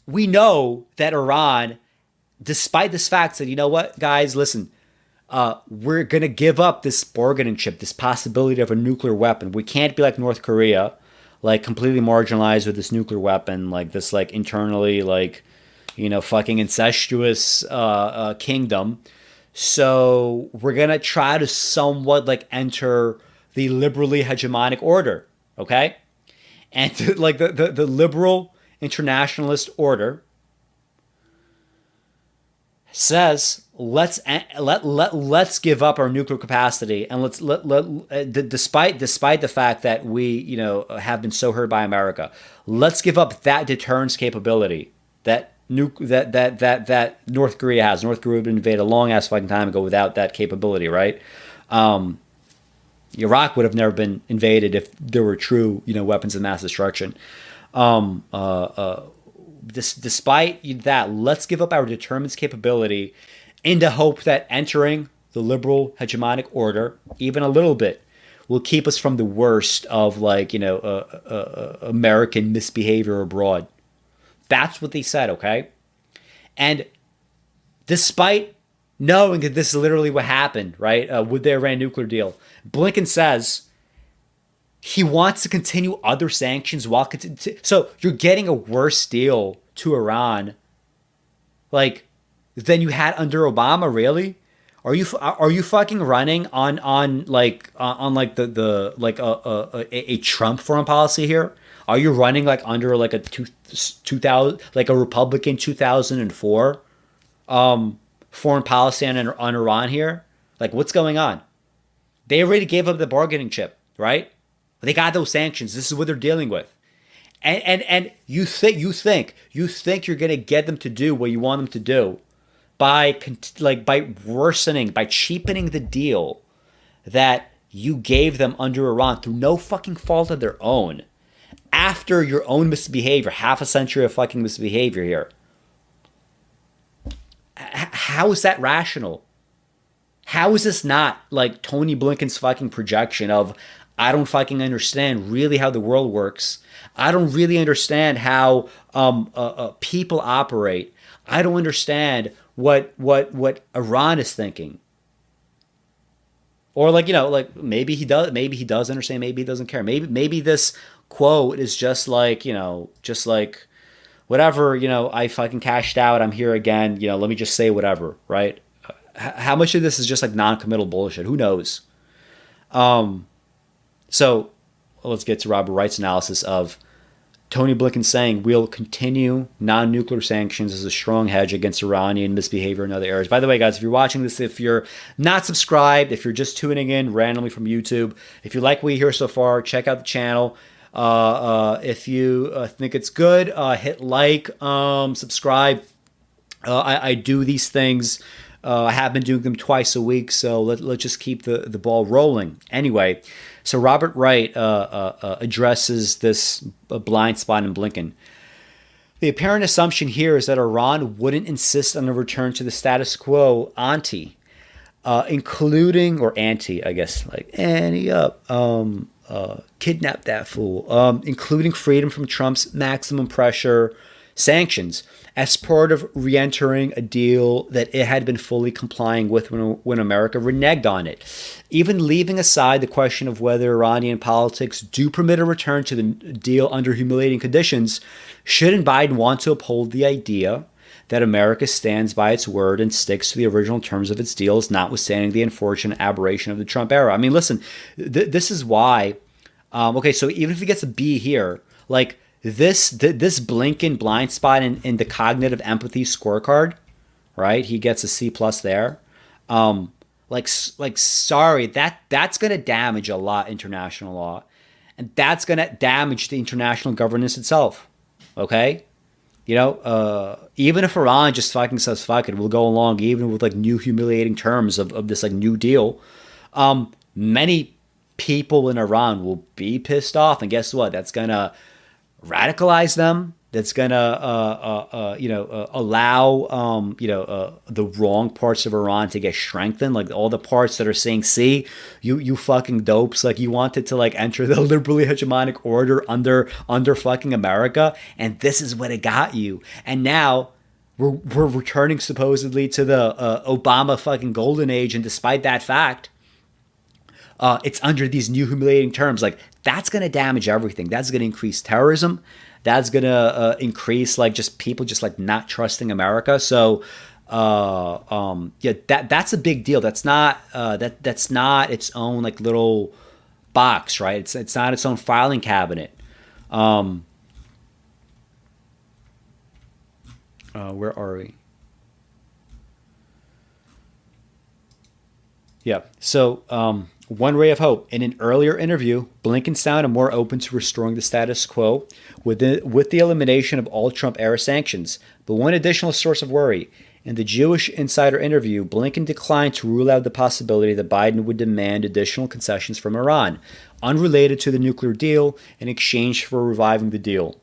we know that Iran, despite this fact, said, you know what, guys, listen, we're going to give up this bargaining chip, this possibility of a nuclear weapon. We can't be like North Korea, like completely marginalized with this nuclear weapon, like this like internally like, fucking incestuous kingdom. So we're going to try to somewhat like enter the liberally hegemonic order, okay? And like the liberal internationalist order says, let's give up our nuclear capacity, and despite the fact that we have been so hurt by America, let's give up that deterrence capability that North Korea has. North Korea would have invaded a long ass fucking time ago without that capability, right? Iraq would have never been invaded if there were true weapons of mass destruction. Despite that, let's give up our deterrence capability in the hope that entering the liberal hegemonic order, even a little bit, will keep us from the worst of American misbehavior abroad. That's what they said, okay? And despite knowing that this is literally what happened, right, with the Iran nuclear deal, Blinken says he wants to continue other sanctions so you're getting a worse deal to Iran, like, than you had under Obama. Really? Are you fucking running on a Trump foreign policy here? Are you running like under like a 2000 like a Republican 2004 foreign policy on Iran here? Like, what's going on? They already gave up the bargaining chip, right? They got those sanctions. This is what they're dealing with. And you think you're gonna get them to do what you want them to do by worsening, by cheapening the deal that you gave them under Iran through no fucking fault of their own, after your own misbehavior, half a century of fucking misbehavior here. How is that rational? How is this not like Tony Blinken's fucking projection of, I don't fucking understand really how the world works. I don't really understand how people operate. I don't understand what Iran is thinking. Or maybe he does understand, maybe he doesn't care. Maybe this quote is just like whatever, I fucking cashed out, I'm here again, let me just say whatever, right? How much of this is just like non-committal bullshit? Who knows? So let's get to Robert Wright's analysis of Tony Blinken saying we'll continue non-nuclear sanctions as a strong hedge against Iranian misbehavior in other areas. By the way, guys, if you're watching this, if you're not subscribed, if you're just tuning in randomly from YouTube, if you like what you hear so far, check out the channel. If you think it's good, hit like, subscribe. I do these things. I have been doing them twice a week, so let's just keep the ball rolling. Anyway, so Robert Wright addresses this blind spot in Blinken. The apparent assumption here is that Iran wouldn't insist on a return to the status quo ante, including, or anti, I guess, like ante up, kidnap that fool, including freedom from Trump's maximum pressure sanctions as part of re-entering a deal that it had been fully complying with when America reneged on it. Even leaving aside the question of whether Iranian politics do permit a return to the deal under humiliating conditions, shouldn't Biden want to uphold the idea that America stands by its word and sticks to the original terms of its deals, notwithstanding the unfortunate aberration of the Trump era. I mean, listen, this is why. Okay, so even if he gets a B here, like this Blinken blind spot in the cognitive empathy scorecard, right? He gets a C plus there. Sorry, that's gonna damage a lot international law, and that's gonna damage the international governance itself. Okay, even if Iran just fucking says fuck it, we'll go along even with like new humiliating terms of this like new deal. Many people in Iran will be pissed off, and guess what? That's gonna radicalize them. That's gonna allow the wrong parts of Iran to get strengthened, like all the parts that are saying, "See, you fucking dopes, like you wanted to like enter the liberally hegemonic order under fucking America, and this is what it got you." And now we're returning supposedly to the Obama fucking golden age, and despite that fact, it's under these new humiliating terms. Like that's gonna damage everything. That's gonna increase terrorism. That's gonna increase like just people just like not trusting America. So that's a big deal. That's not that's not its own like little box, right? It's not its own filing cabinet. Where are we? Yeah. So one ray of hope. In an earlier interview, Blinken sounded more open to restoring the status quo with the elimination of all Trump-era sanctions. But one additional source of worry. In the Jewish Insider interview, Blinken declined to rule out the possibility that Biden would demand additional concessions from Iran, unrelated to the nuclear deal, in exchange for reviving the deal.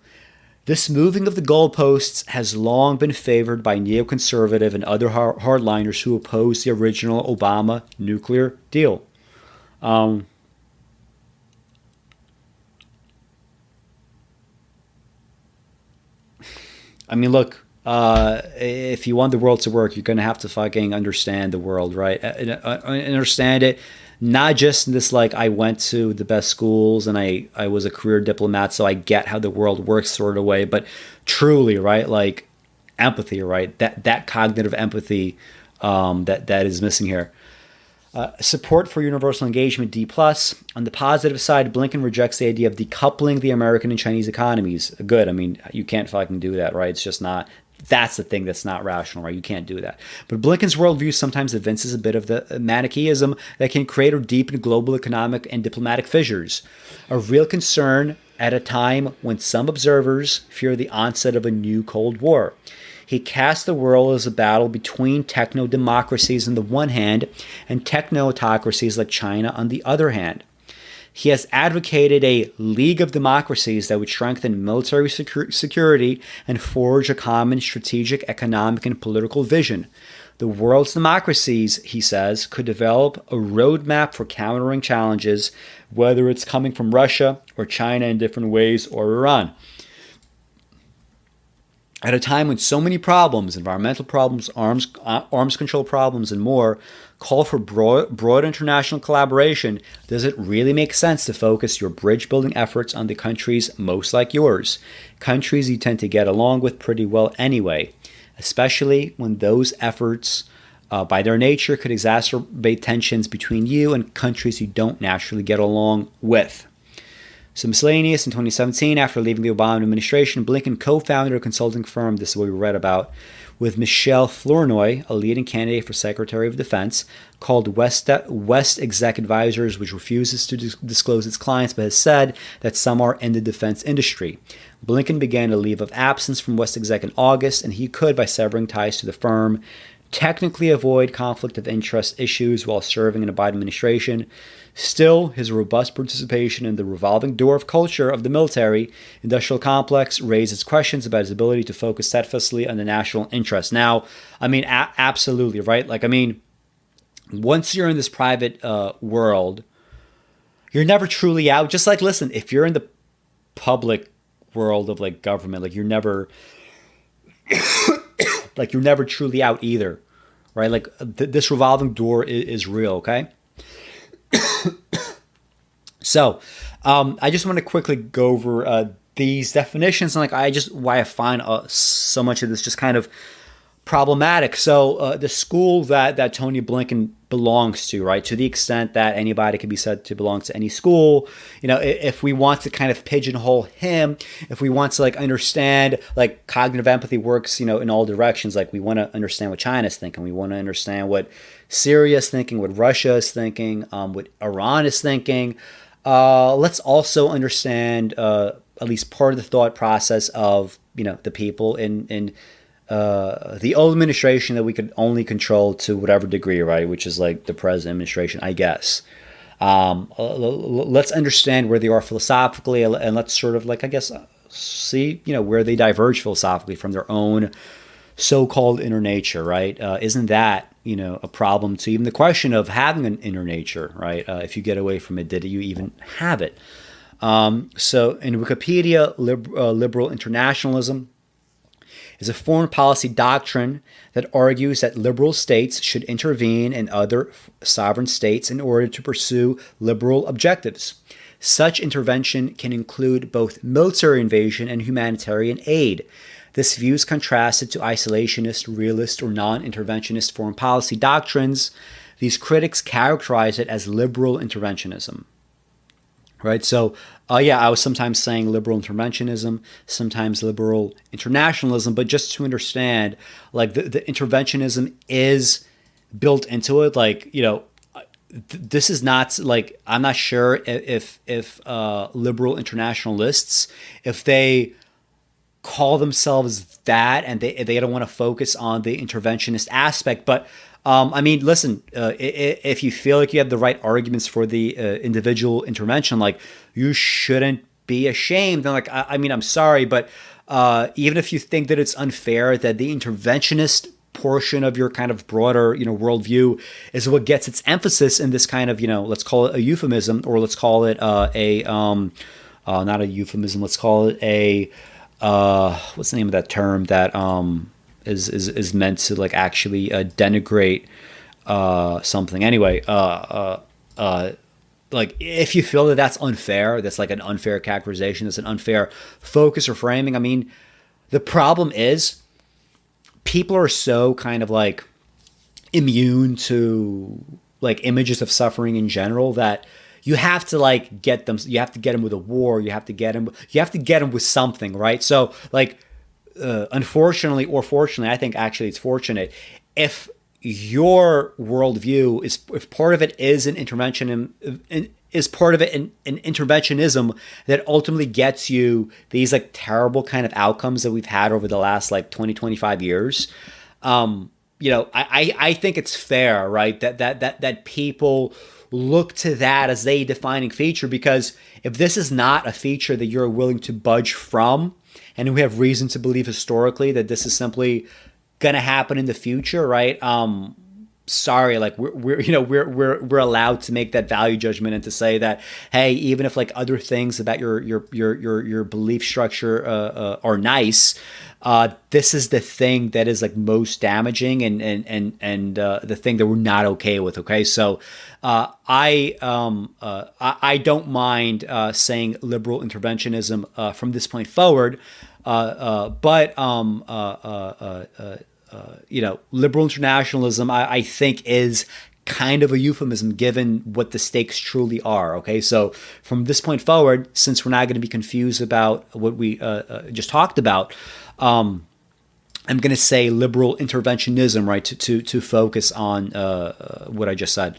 This moving of the goalposts has long been favored by neoconservative and other hardliners who oppose the original Obama nuclear deal. I mean, look, if you want the world to work, you're going to have to fucking understand the world, right? And understand it, not just in this, like, I went to the best schools and I was a career diplomat, so I get how the world works sort of way, but truly, right? Like, empathy, right? That cognitive empathy that is missing here. Support for universal engagement, D+. On the positive side, Blinken rejects the idea of decoupling the American and Chinese economies. Good. I mean, you can't fucking do that, right? It's just not. That's the thing that's not rational, right? You can't do that. But Blinken's worldview sometimes evinces a bit of the Manichaeism that can create or deepen global economic and diplomatic fissures. A real concern at a time when some observers fear the onset of a new Cold War. He cast the world as a battle between techno-democracies on the one hand and techno-autocracies like China on the other hand. He has advocated a League of Democracies that would strengthen military security and forge a common strategic, economic, and political vision. The world's democracies, he says, could develop a roadmap for countering challenges, whether it's coming from Russia or China in different ways or Iran. At a time when so many problems, environmental problems, arms control problems, and more, call for broad international collaboration, does it really make sense to focus your bridge-building efforts on the countries most like yours? Countries you tend to get along with pretty well anyway, especially when those efforts, by their nature, could exacerbate tensions between you and countries you don't naturally get along with. So miscellaneous, in 2017, after leaving the Obama administration, Blinken co-founded a consulting firm, this is what we read about, with Michelle Flournoy, a leading candidate for Secretary of Defense, called West Exec Advisors, which refuses to disclose its clients, but has said that some are in the defense industry. Blinken began a leave of absence from West Exec in August, and he could, by severing ties to the firm, technically avoid conflict of interest issues while serving in a Biden administration. Still, his robust participation in the revolving door of culture of the military-industrial complex raises questions about his ability to focus steadfastly on the national interest. Now, I mean, absolutely, right? Like, I mean, once you're in this private world, you're never truly out. Just like, listen, if you're in the public world of, like, government, like, you're never... like, you're never truly out either, right? Like, this revolving door is real, okay? So, I just want to quickly go over these definitions and why I find so much of this just kind of problematic. So the school that Tony Blinken belongs to, right, to the extent that anybody can be said to belong to any school, if we want to kind of pigeonhole him, if we want to like understand, like cognitive empathy works, in all directions. Like we want to understand what China's thinking, we want to understand what Syria is thinking, what Russia is thinking, what Iran is thinking. Let's also understand at least part of the thought process of the people in the old administration that we could only control to whatever degree, right? Which is like the present administration, I guess. Let's understand where they are philosophically, and let's sort of like, I guess, see, where they diverge philosophically from their own so-called inner nature, right? Isn't that, a problem to even the question of having an inner nature, right? If you get away from it, did you even have it? So in Wikipedia, liberal internationalism is a foreign policy doctrine that argues that liberal states should intervene in other sovereign states in order to pursue liberal objectives. Such intervention can include both military invasion and humanitarian aid. This view is contrasted to isolationist, realist, or non-interventionist foreign policy doctrines. These critics characterize it as liberal interventionism. Right. So, I was sometimes saying liberal interventionism, sometimes liberal internationalism, but just to understand, like the interventionism is built into it. Like, this is not like, I'm not sure if liberal internationalists, if they call themselves that and they don't want to focus on the interventionist aspect, but I mean, listen, if you feel like you have the right arguments for the individual intervention, like you shouldn't be ashamed. And like, I mean, I'm sorry, but even if you think that it's unfair that the interventionist portion of your kind of broader, worldview is what gets its emphasis in this kind of, let's call it a euphemism, or let's call it not a euphemism, let's call it a, what's the name of that term that, is meant to like actually denigrate something. Anyway, like if you feel that that's unfair, that's like an unfair characterization, that's an unfair focus or framing. I mean, the problem is people are so kind of like immune to like images of suffering in general that you have to like get them. You have to get them with a war. You have to get them with something, right? So like. Unfortunately or fortunately, I think actually it's fortunate, if your worldview is, if part of it is an intervention, is part of it an interventionism that ultimately gets you these like terrible kind of outcomes that we've had over the last like 20-25 years. I think it's fair, right, that people look to that as a defining feature, because if this is not a feature that you're willing to budge from, and we have reason to believe historically that this is simply going to happen in the future, right? Sorry, like we're allowed to make that value judgment and to say that, hey, even if like other things about your belief structure are nice, this is the thing that is like most damaging and the thing that we're not okay with. Okay, so I don't mind saying liberal interventionism from this point forward, but liberal internationalism, I think, is kind of a euphemism given what the stakes truly are. Okay, so from this point forward, since we're not going to be confused about what we just talked about, I'm going to say liberal interventionism, right, to focus on what I just said.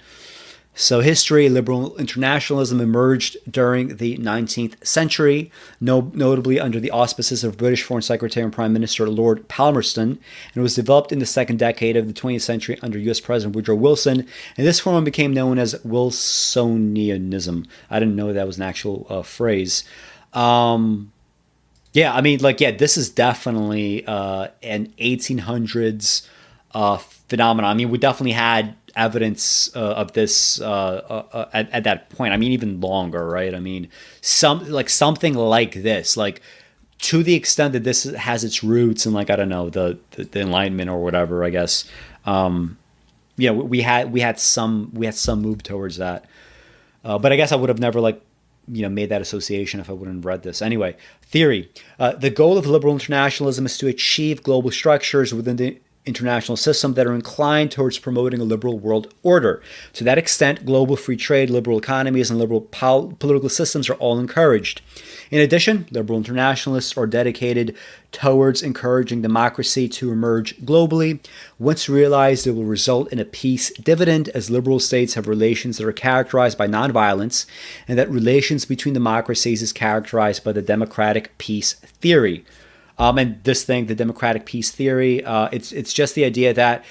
So history, liberal internationalism emerged during the 19th century, notably under the auspices of British Foreign Secretary and Prime Minister Lord Palmerston, and was developed in the second decade of the 20th century under U.S. President Woodrow Wilson. And this form became known as Wilsonianism. I didn't know that was an actual phrase. This is definitely an 1800s phenomenon. I mean, we definitely had evidence of this at that point. I mean, even longer, right? I mean, something like this, like to the extent that this has its roots in, like, I don't know, the Enlightenment or whatever, I guess. We had some move towards that, but I guess I would have never made that association if I wouldn't have read this. Anyway, theory. The goal of liberal internationalism is to achieve global structures within the international system that are inclined towards promoting a liberal world order. To that extent, global free trade, liberal economies, and liberal political systems are all encouraged. In addition, liberal internationalists are dedicated towards encouraging democracy to emerge globally. Once realized, it will result in a peace dividend, as liberal states have relations that are characterized by nonviolence, and that relations between democracies is characterized by the democratic peace theory. And this thing, the democratic peace theory, it's just the idea that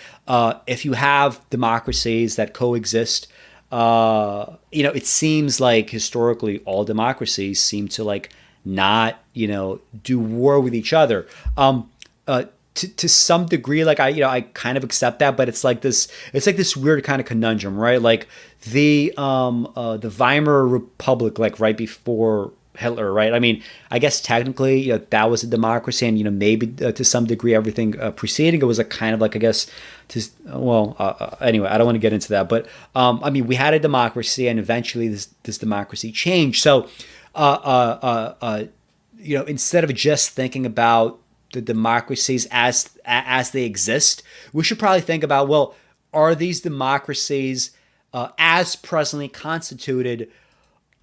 if you have democracies that coexist, it seems like historically all democracies seem to like not, do war with each other. To some degree, like I kind of accept that, but it's like this weird kind of conundrum, right? Like the Weimar Republic, like right before Hitler, right? I mean, I guess technically, that was a democracy, and maybe to some degree, everything preceding it was a kind of like, I guess, anyway, I don't want to get into that, but I mean, we had a democracy, and eventually this democracy changed. So, instead of just thinking about the democracies as they exist, we should probably think about, well, are these democracies as presently constituted?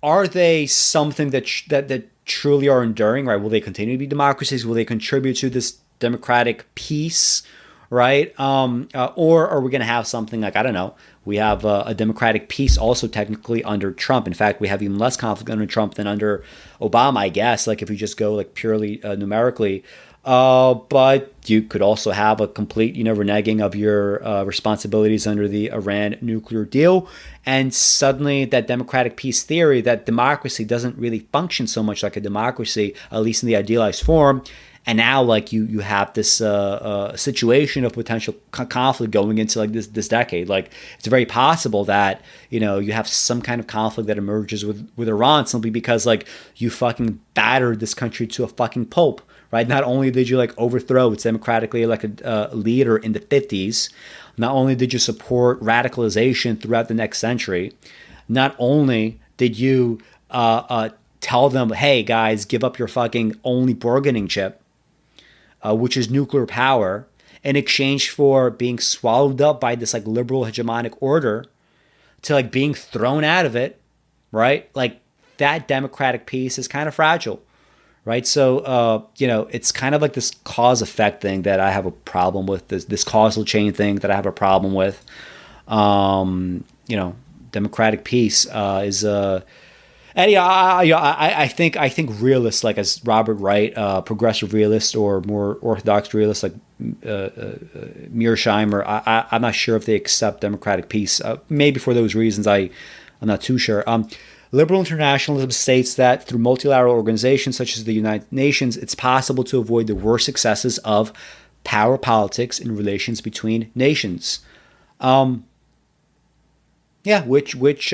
Are they something that truly are enduring, right? Will they continue to be democracies? Will they contribute to this democratic peace, right? Or are we going to have something like, I don't know, we have a democratic peace also technically under Trump. In fact, we have even less conflict under Trump than under Obama, I guess, like if you just go like purely numerically. But you could also have a complete, reneging of your responsibilities under the Iran nuclear deal. And suddenly that democratic peace theory, that democracy doesn't really function so much like a democracy, at least in the idealized form. And now like you have this situation of potential conflict going into like this decade. Like it's very possible that, you have some kind of conflict that emerges with Iran simply because like you fucking battered this country to a fucking pulp. Right? Not only did you like overthrow its democratically elected leader in the 50s, not only did you support radicalization throughout the next century, not only did you tell them, hey guys, give up your fucking only bargaining chip, which is nuclear power, in exchange for being swallowed up by this like liberal hegemonic order, to like being thrown out of it, right? Like that democratic peace is kind of fragile. Right. So, it's kind of like this cause effect thing that I have a problem with, this causal chain thing that I have a problem with. Democratic peace is and I think realists like as Robert Wright, progressive realist or more orthodox realists like Mearsheimer, I'm not sure if they accept democratic peace. Maybe for those reasons, I'm not too sure. Liberal internationalism states that through multilateral organizations such as the United Nations, it's possible to avoid the worst excesses of power politics in relations between nations. Which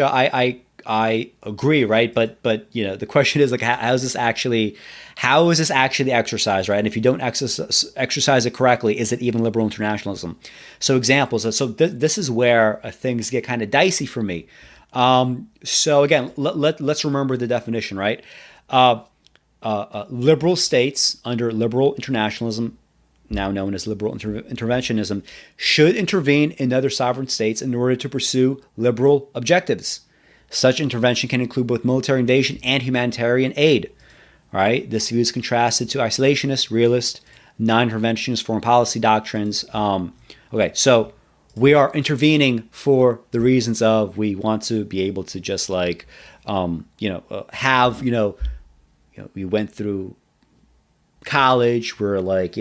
I agree, right? But the question is like, how is this actually exercised, right? And if you don't exercise it correctly, is it even liberal internationalism? So examples. So this is where things get kind of dicey for me. So again, let's remember the definition, right? Liberal states under liberal internationalism, now known as liberal interventionism, should intervene in other sovereign states in order to pursue liberal objectives. Such intervention can include both military invasion and humanitarian aid. All right, this view is contrasted to isolationist, realist, non-interventionist foreign policy doctrines. So we are intervening for the reasons of we want to be able to just like, we went through college. We're like,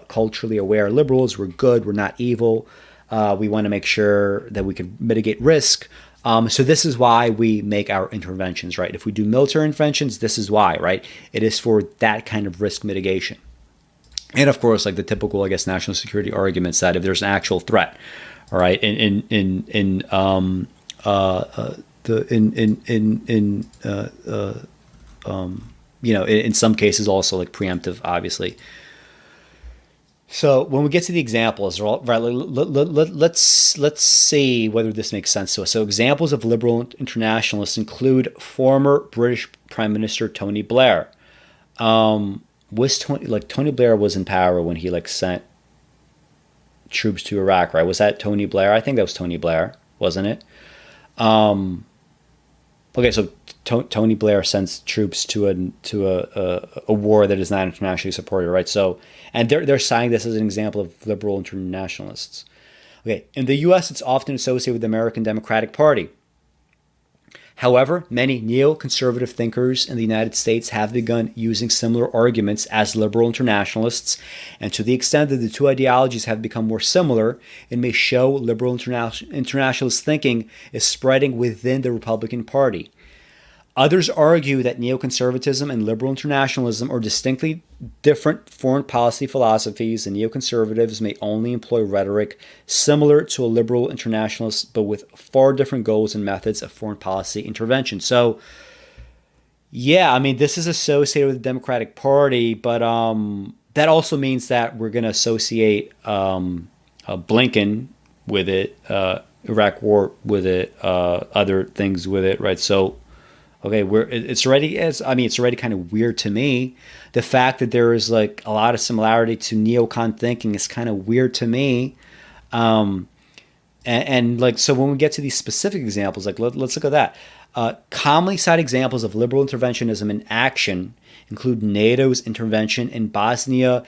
culturally aware liberals. We're good. We're not evil. We want to make sure that we can mitigate risk. So this is why we make our interventions, right? If we do military interventions, this is why, right? It is for that kind of risk mitigation. And of course, like the typical, I guess, national security arguments that if there's an actual threat, all right, in some cases also like preemptive, obviously. So when we get to the examples, right, let's see whether this makes sense to us. So examples of liberal internationalists include former British Prime Minister Tony Blair. Tony Blair was in power when he like sent troops to Iraq, right? Was that Tony Blair? I think that was Tony Blair, wasn't it? Okay, so Tony Blair sends troops to a war that is not internationally supported, right? So, and they're citing this as an example of liberal internationalists. Okay, in the U.S., it's often associated with the American Democratic Party. However, many neoconservative thinkers in the United States have begun using similar arguments as liberal internationalists, and to the extent that the two ideologies have become more similar, it may show liberal internationalist thinking is spreading within the Republican Party. Others argue that neoconservatism and liberal internationalism are distinctly different foreign policy philosophies, and neoconservatives may only employ rhetoric similar to a liberal internationalist, but with far different goals and methods of foreign policy intervention. So, yeah, I mean, this is associated with the Democratic Party, but that also means that we're going to associate Blinken with it, Iraq War with it, other things with it, right? So, okay, it's already kind of weird to me. The fact that there is like a lot of similarity to neocon thinking is kind of weird to me. And like, so when we get to these specific examples, like let's look at that. Commonly cited examples of liberal interventionism in action include NATO's intervention in Bosnia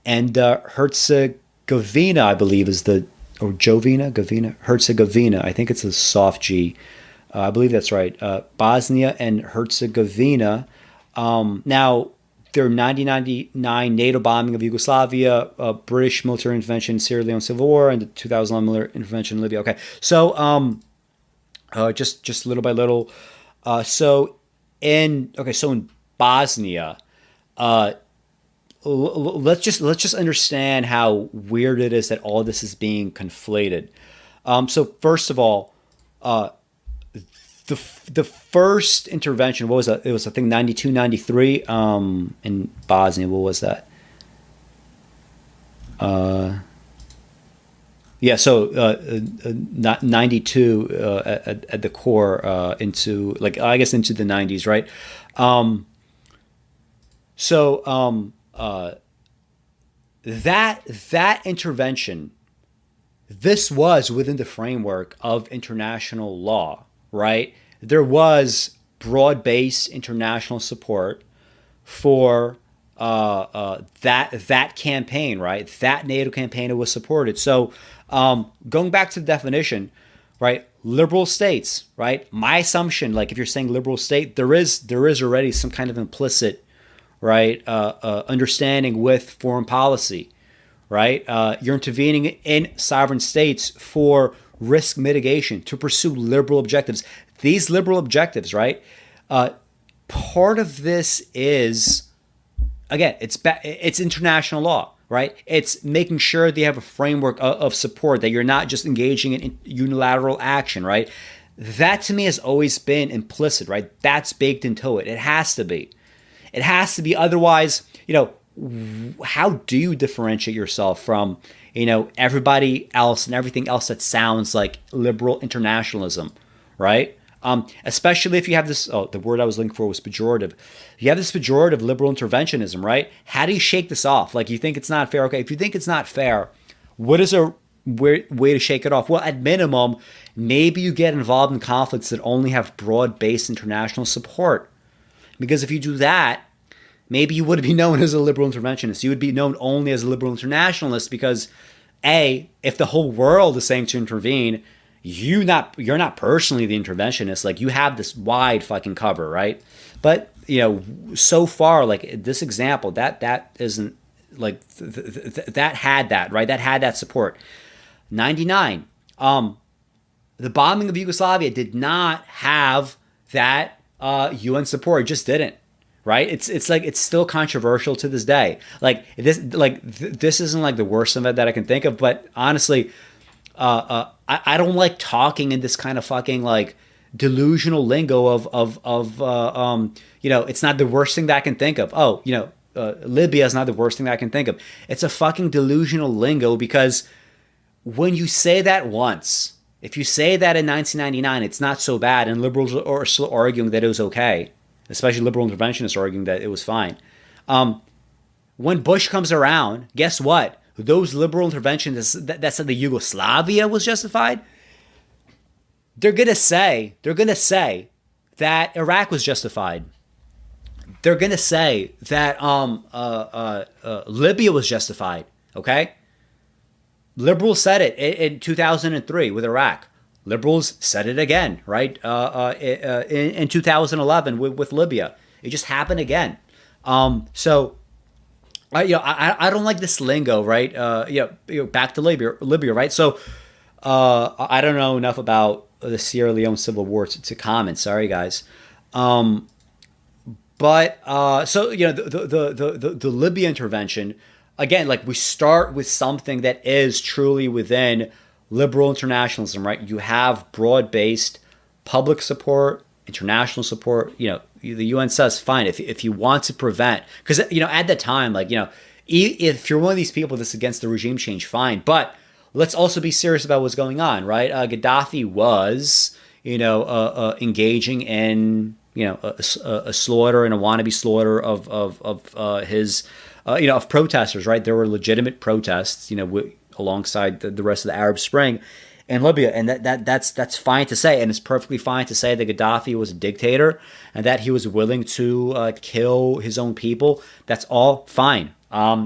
and Herzegovina, I believe Herzegovina. I think it's a soft G. I believe that's right. Bosnia and Herzegovina. Now, their 1999 NATO bombing of Yugoslavia, British military intervention in Sierra Leone Civil War, and the 2011 military intervention in Libya. Okay, so just little by little. So in Bosnia, let's just understand how weird it is that all this is being conflated. So first of all, the first intervention, what was that? It was, I think, 92, 93 in Bosnia. What was that? Yeah, so 92 at the core into, like, I guess into the 90s, right? That intervention, this was within the framework of international law. Right? There was broad-based international support for that campaign, right? That NATO campaign that was supported. So going back to the definition, right? Liberal states, right? My assumption, like if you're saying liberal state, there is already some kind of implicit, right, understanding with foreign policy, right? You're intervening in sovereign states for risk mitigation, to pursue liberal objectives. These liberal objectives, right? Part of this is, again, it's international law, right? It's making sure that you have a framework of support, that you're not just engaging in unilateral action, right? That to me has always been implicit, right? That's baked into it. It has to be. It has to be. Otherwise, how do you differentiate yourself from everybody else and everything else that sounds like liberal internationalism, right? Especially if you have this, the word I was looking for was pejorative. You have this pejorative liberal interventionism, right? How do you shake this off? Like, you think it's not fair. Okay, if you think it's not fair, what is a way to shake it off? Well, at minimum, maybe you get involved in conflicts that only have broad-based international support. Because if you do that, maybe you would be known as a liberal interventionist. You would be known only as a liberal internationalist because, A, if the whole world is saying to intervene, you're not personally the interventionist. Like, you have this wide fucking cover, right? But, so far, like this example, that isn't like that had that, right? That had that support. 99, the bombing of Yugoslavia did not have that UN support. It just didn't. Right? It's like, it's still controversial to this day. This isn't like the worst of it that I can think of, but honestly, I don't like talking in this kind of fucking like delusional lingo of it's not the worst thing that I can think of. Libya is not the worst thing that I can think of. It's a fucking delusional lingo, because when you say that once, if you say that in 1999, it's not so bad, and liberals are still arguing that it was okay. Especially liberal interventionists arguing that it was fine. When Bush comes around, guess what? those liberal interventions that said the Yugoslavia was justified, they're gonna say that Iraq was justified. They're gonna say that Libya was justified. Okay, liberals said it in 2003 with Iraq. Liberals said it again, right? In 2011 with Libya, it just happened again. So I don't like this lingo, right? Back to Libya, right? So I don't know enough about the Sierra Leone Civil War to comment. Sorry, guys. But so the Libya intervention again, like we start with something that is truly within liberal internationalism, right? You have broad-based public support, international support. The UN says fine if you want to prevent, because at that time, like if you're one of these people that's against the regime change, fine, but let's also be serious about what's going on, right? Gaddafi was engaging in a slaughter and a wannabe slaughter of his of protesters, right? There were legitimate protests, alongside the rest of the Arab Spring in Libya, and that's fine to say, and it's perfectly fine to say that Gaddafi was a dictator and that he was willing to kill his own people. That's all fine.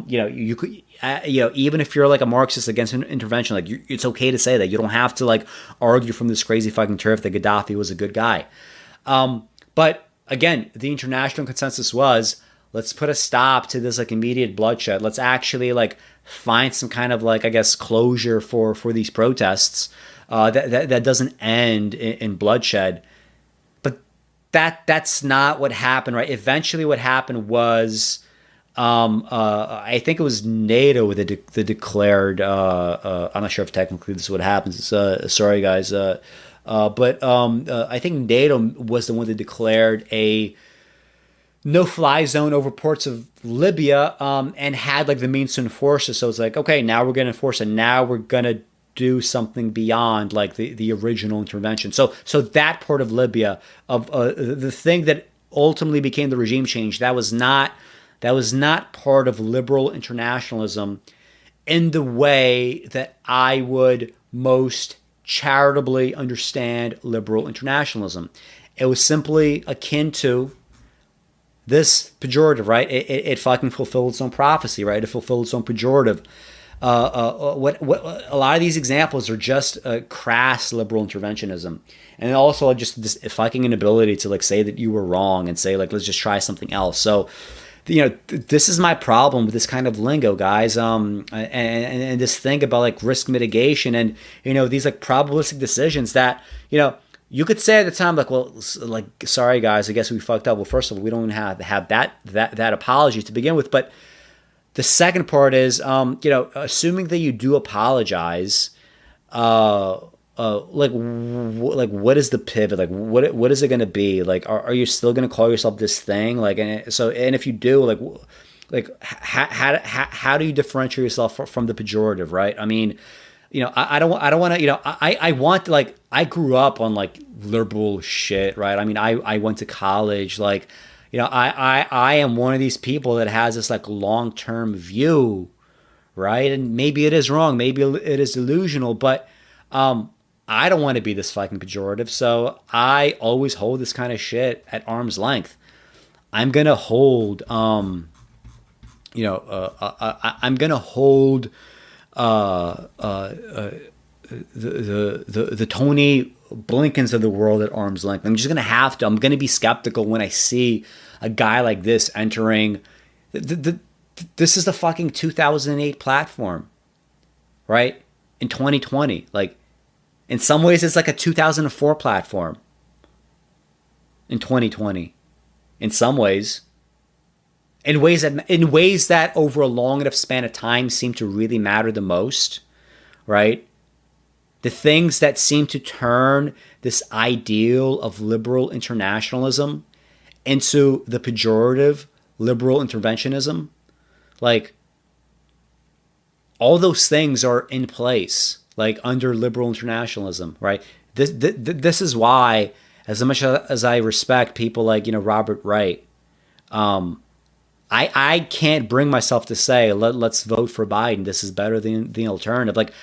You could. Even if you're like a Marxist against intervention, like it's okay to say that. You don't have to like argue from this crazy fucking turf that Gaddafi was a good guy. But again, the international consensus was, let's put a stop to this like immediate bloodshed. Let's actually like find some kind of like, I guess, closure for these protests that doesn't end in bloodshed. But that's not what happened, right? Eventually what happened was I think it was NATO that declared, I'm not sure if technically this is what happens. Sorry guys. But I think NATO was the one that declared a no-fly zone over ports of Libya, and had like the means to enforce it. So it's like, okay, now we're going to enforce it. Now we're going to do something beyond like the original intervention. So that part of Libya, of the thing that ultimately became the regime change, that was not part of liberal internationalism in the way that I would most charitably understand liberal internationalism. It was simply akin to this pejorative, right? It fucking fulfilled its own prophecy, right? It fulfilled its own pejorative. What a lot of these examples are just crass liberal interventionism, and also just this fucking inability to like say that you were wrong and say like let's just try something else. So, this is my problem with this kind of lingo, guys. And this thing about like risk mitigation and these like probabilistic decisions that you could say at the time, like, well, like, sorry guys, I guess we fucked up. Well, first of all, we don't have that apology to begin with. But the second part is, assuming that you do apologize, like what is the pivot? Like, what is it going to be? Like, are you still going to call yourself this thing? Like, and if you do, like, how do you differentiate yourself from the pejorative, right? I mean, I don't want to, I want to, like, I grew up on like liberal shit, right? I mean, I went to college, like, I am one of these people that has this like long-term view, right? And maybe it is wrong, maybe it is delusional, but I don't want to be this fucking pejorative, so I always hold this kind of shit at arm's length. I'm gonna hold, I'm gonna hold the Tony Blinkens of the world at arm's length. I'm just gonna have to. I'm gonna be skeptical when I see a guy like this entering. This is the fucking 2008 platform, right? In 2020, like in some ways, it's like a 2004 platform. In 2020, in some ways. In ways that over a long enough span of time seem to really matter the most, right? The things that seem to turn this ideal of liberal internationalism into the pejorative liberal interventionism, like all those things are in place, like under liberal internationalism, right? This is why, as much as I respect people like Robert Wright, I can't bring myself to say let's vote for Biden. This is better than the alternative. Like,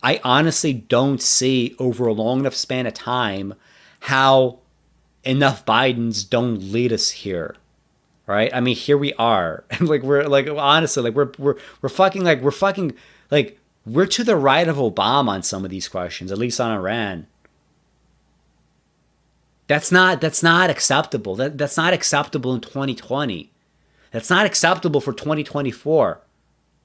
I honestly don't see over a long enough span of time how enough Bidens don't lead us here, right? I mean, here we are, and like we're like honestly like we're fucking like we're fucking like we're to the right of Obama on some of these questions, at least on Iran. That's not acceptable. That's not acceptable in 2020. That's not acceptable for 2024,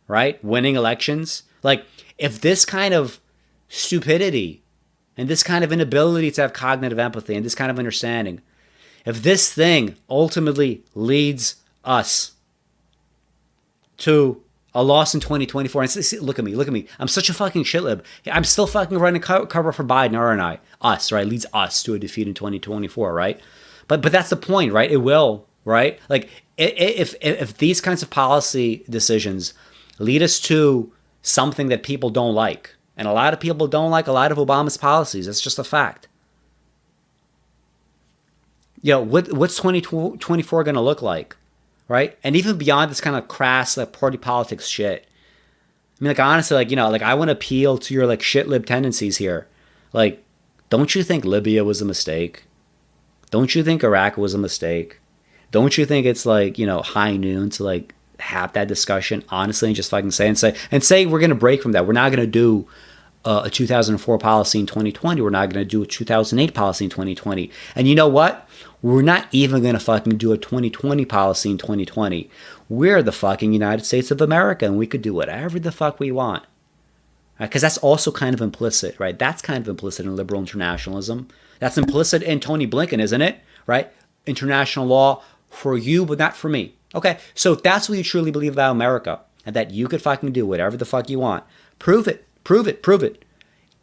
right? Winning elections. Like, if this kind of stupidity and this kind of inability to have cognitive empathy and this kind of understanding, if this thing ultimately leads us to a loss in 2024, and look at me, look at me. I'm such a fucking shitlib. I'm still fucking running cover for Biden, aren't I? Us, right? Leads us to a defeat in 2024, right? But that's the point, right? It will, right? Like, if these kinds of policy decisions lead us to something that people don't like, and a lot of people don't like a lot of Obama's policies, that's just a fact. What's 2024 going to look like, right? And even beyond this kind of crass like party politics shit, I mean, like, honestly, like, like, I want to appeal to your like shit lib tendencies here. Like, don't you think Libya was a mistake? Don't you think Iraq was a mistake? Don't you think it's like, high noon to like have that discussion honestly and just fucking say we're going to break from that. We're not going to do a 2004 policy in 2020. We're not going to do a 2008 policy in 2020. And you know what? We're not even going to fucking do a 2020 policy in 2020. We're the fucking United States of America, and we could do whatever the fuck we want. Because that's also kind of implicit, right? That's kind of implicit in liberal internationalism. That's implicit in Tony Blinken, isn't it? Right? International law for you, but not for me. Okay, so if that's what you truly believe about America, and that you could fucking do whatever the fuck you want, prove it. Prove it. Prove it.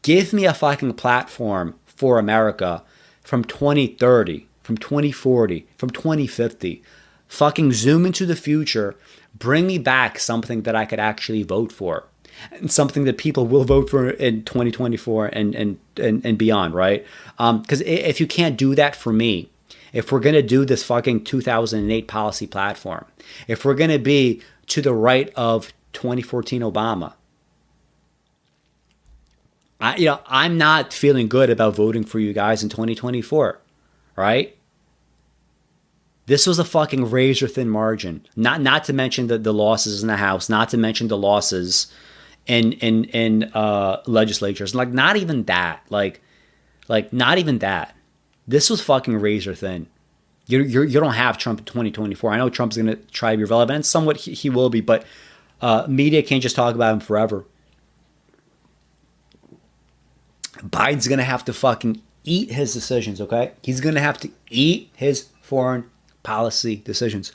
Give me a fucking platform for America from 2030, from 2040, from 2050. Fucking zoom into the future. Bring me back something that I could actually vote for. And something that people will vote for in 2024 and beyond, right? Because if you can't do that for me, if we're going to do this fucking 2008 policy platform, if we're going to be to the right of 2014 Obama, I'm not feeling good about voting for you guys in 2024, right? This was a fucking razor thin margin. Not to mention the losses in the House, not to mention the losses in legislatures. Like, not even that. Like not even that. This was fucking razor thin. You don't have Trump in 2024. I know Trump's gonna try to be relevant, and somewhat he will be, but media can't just talk about him forever. Biden's going to have to fucking eat his decisions, okay? He's going to have to eat his foreign policy decisions.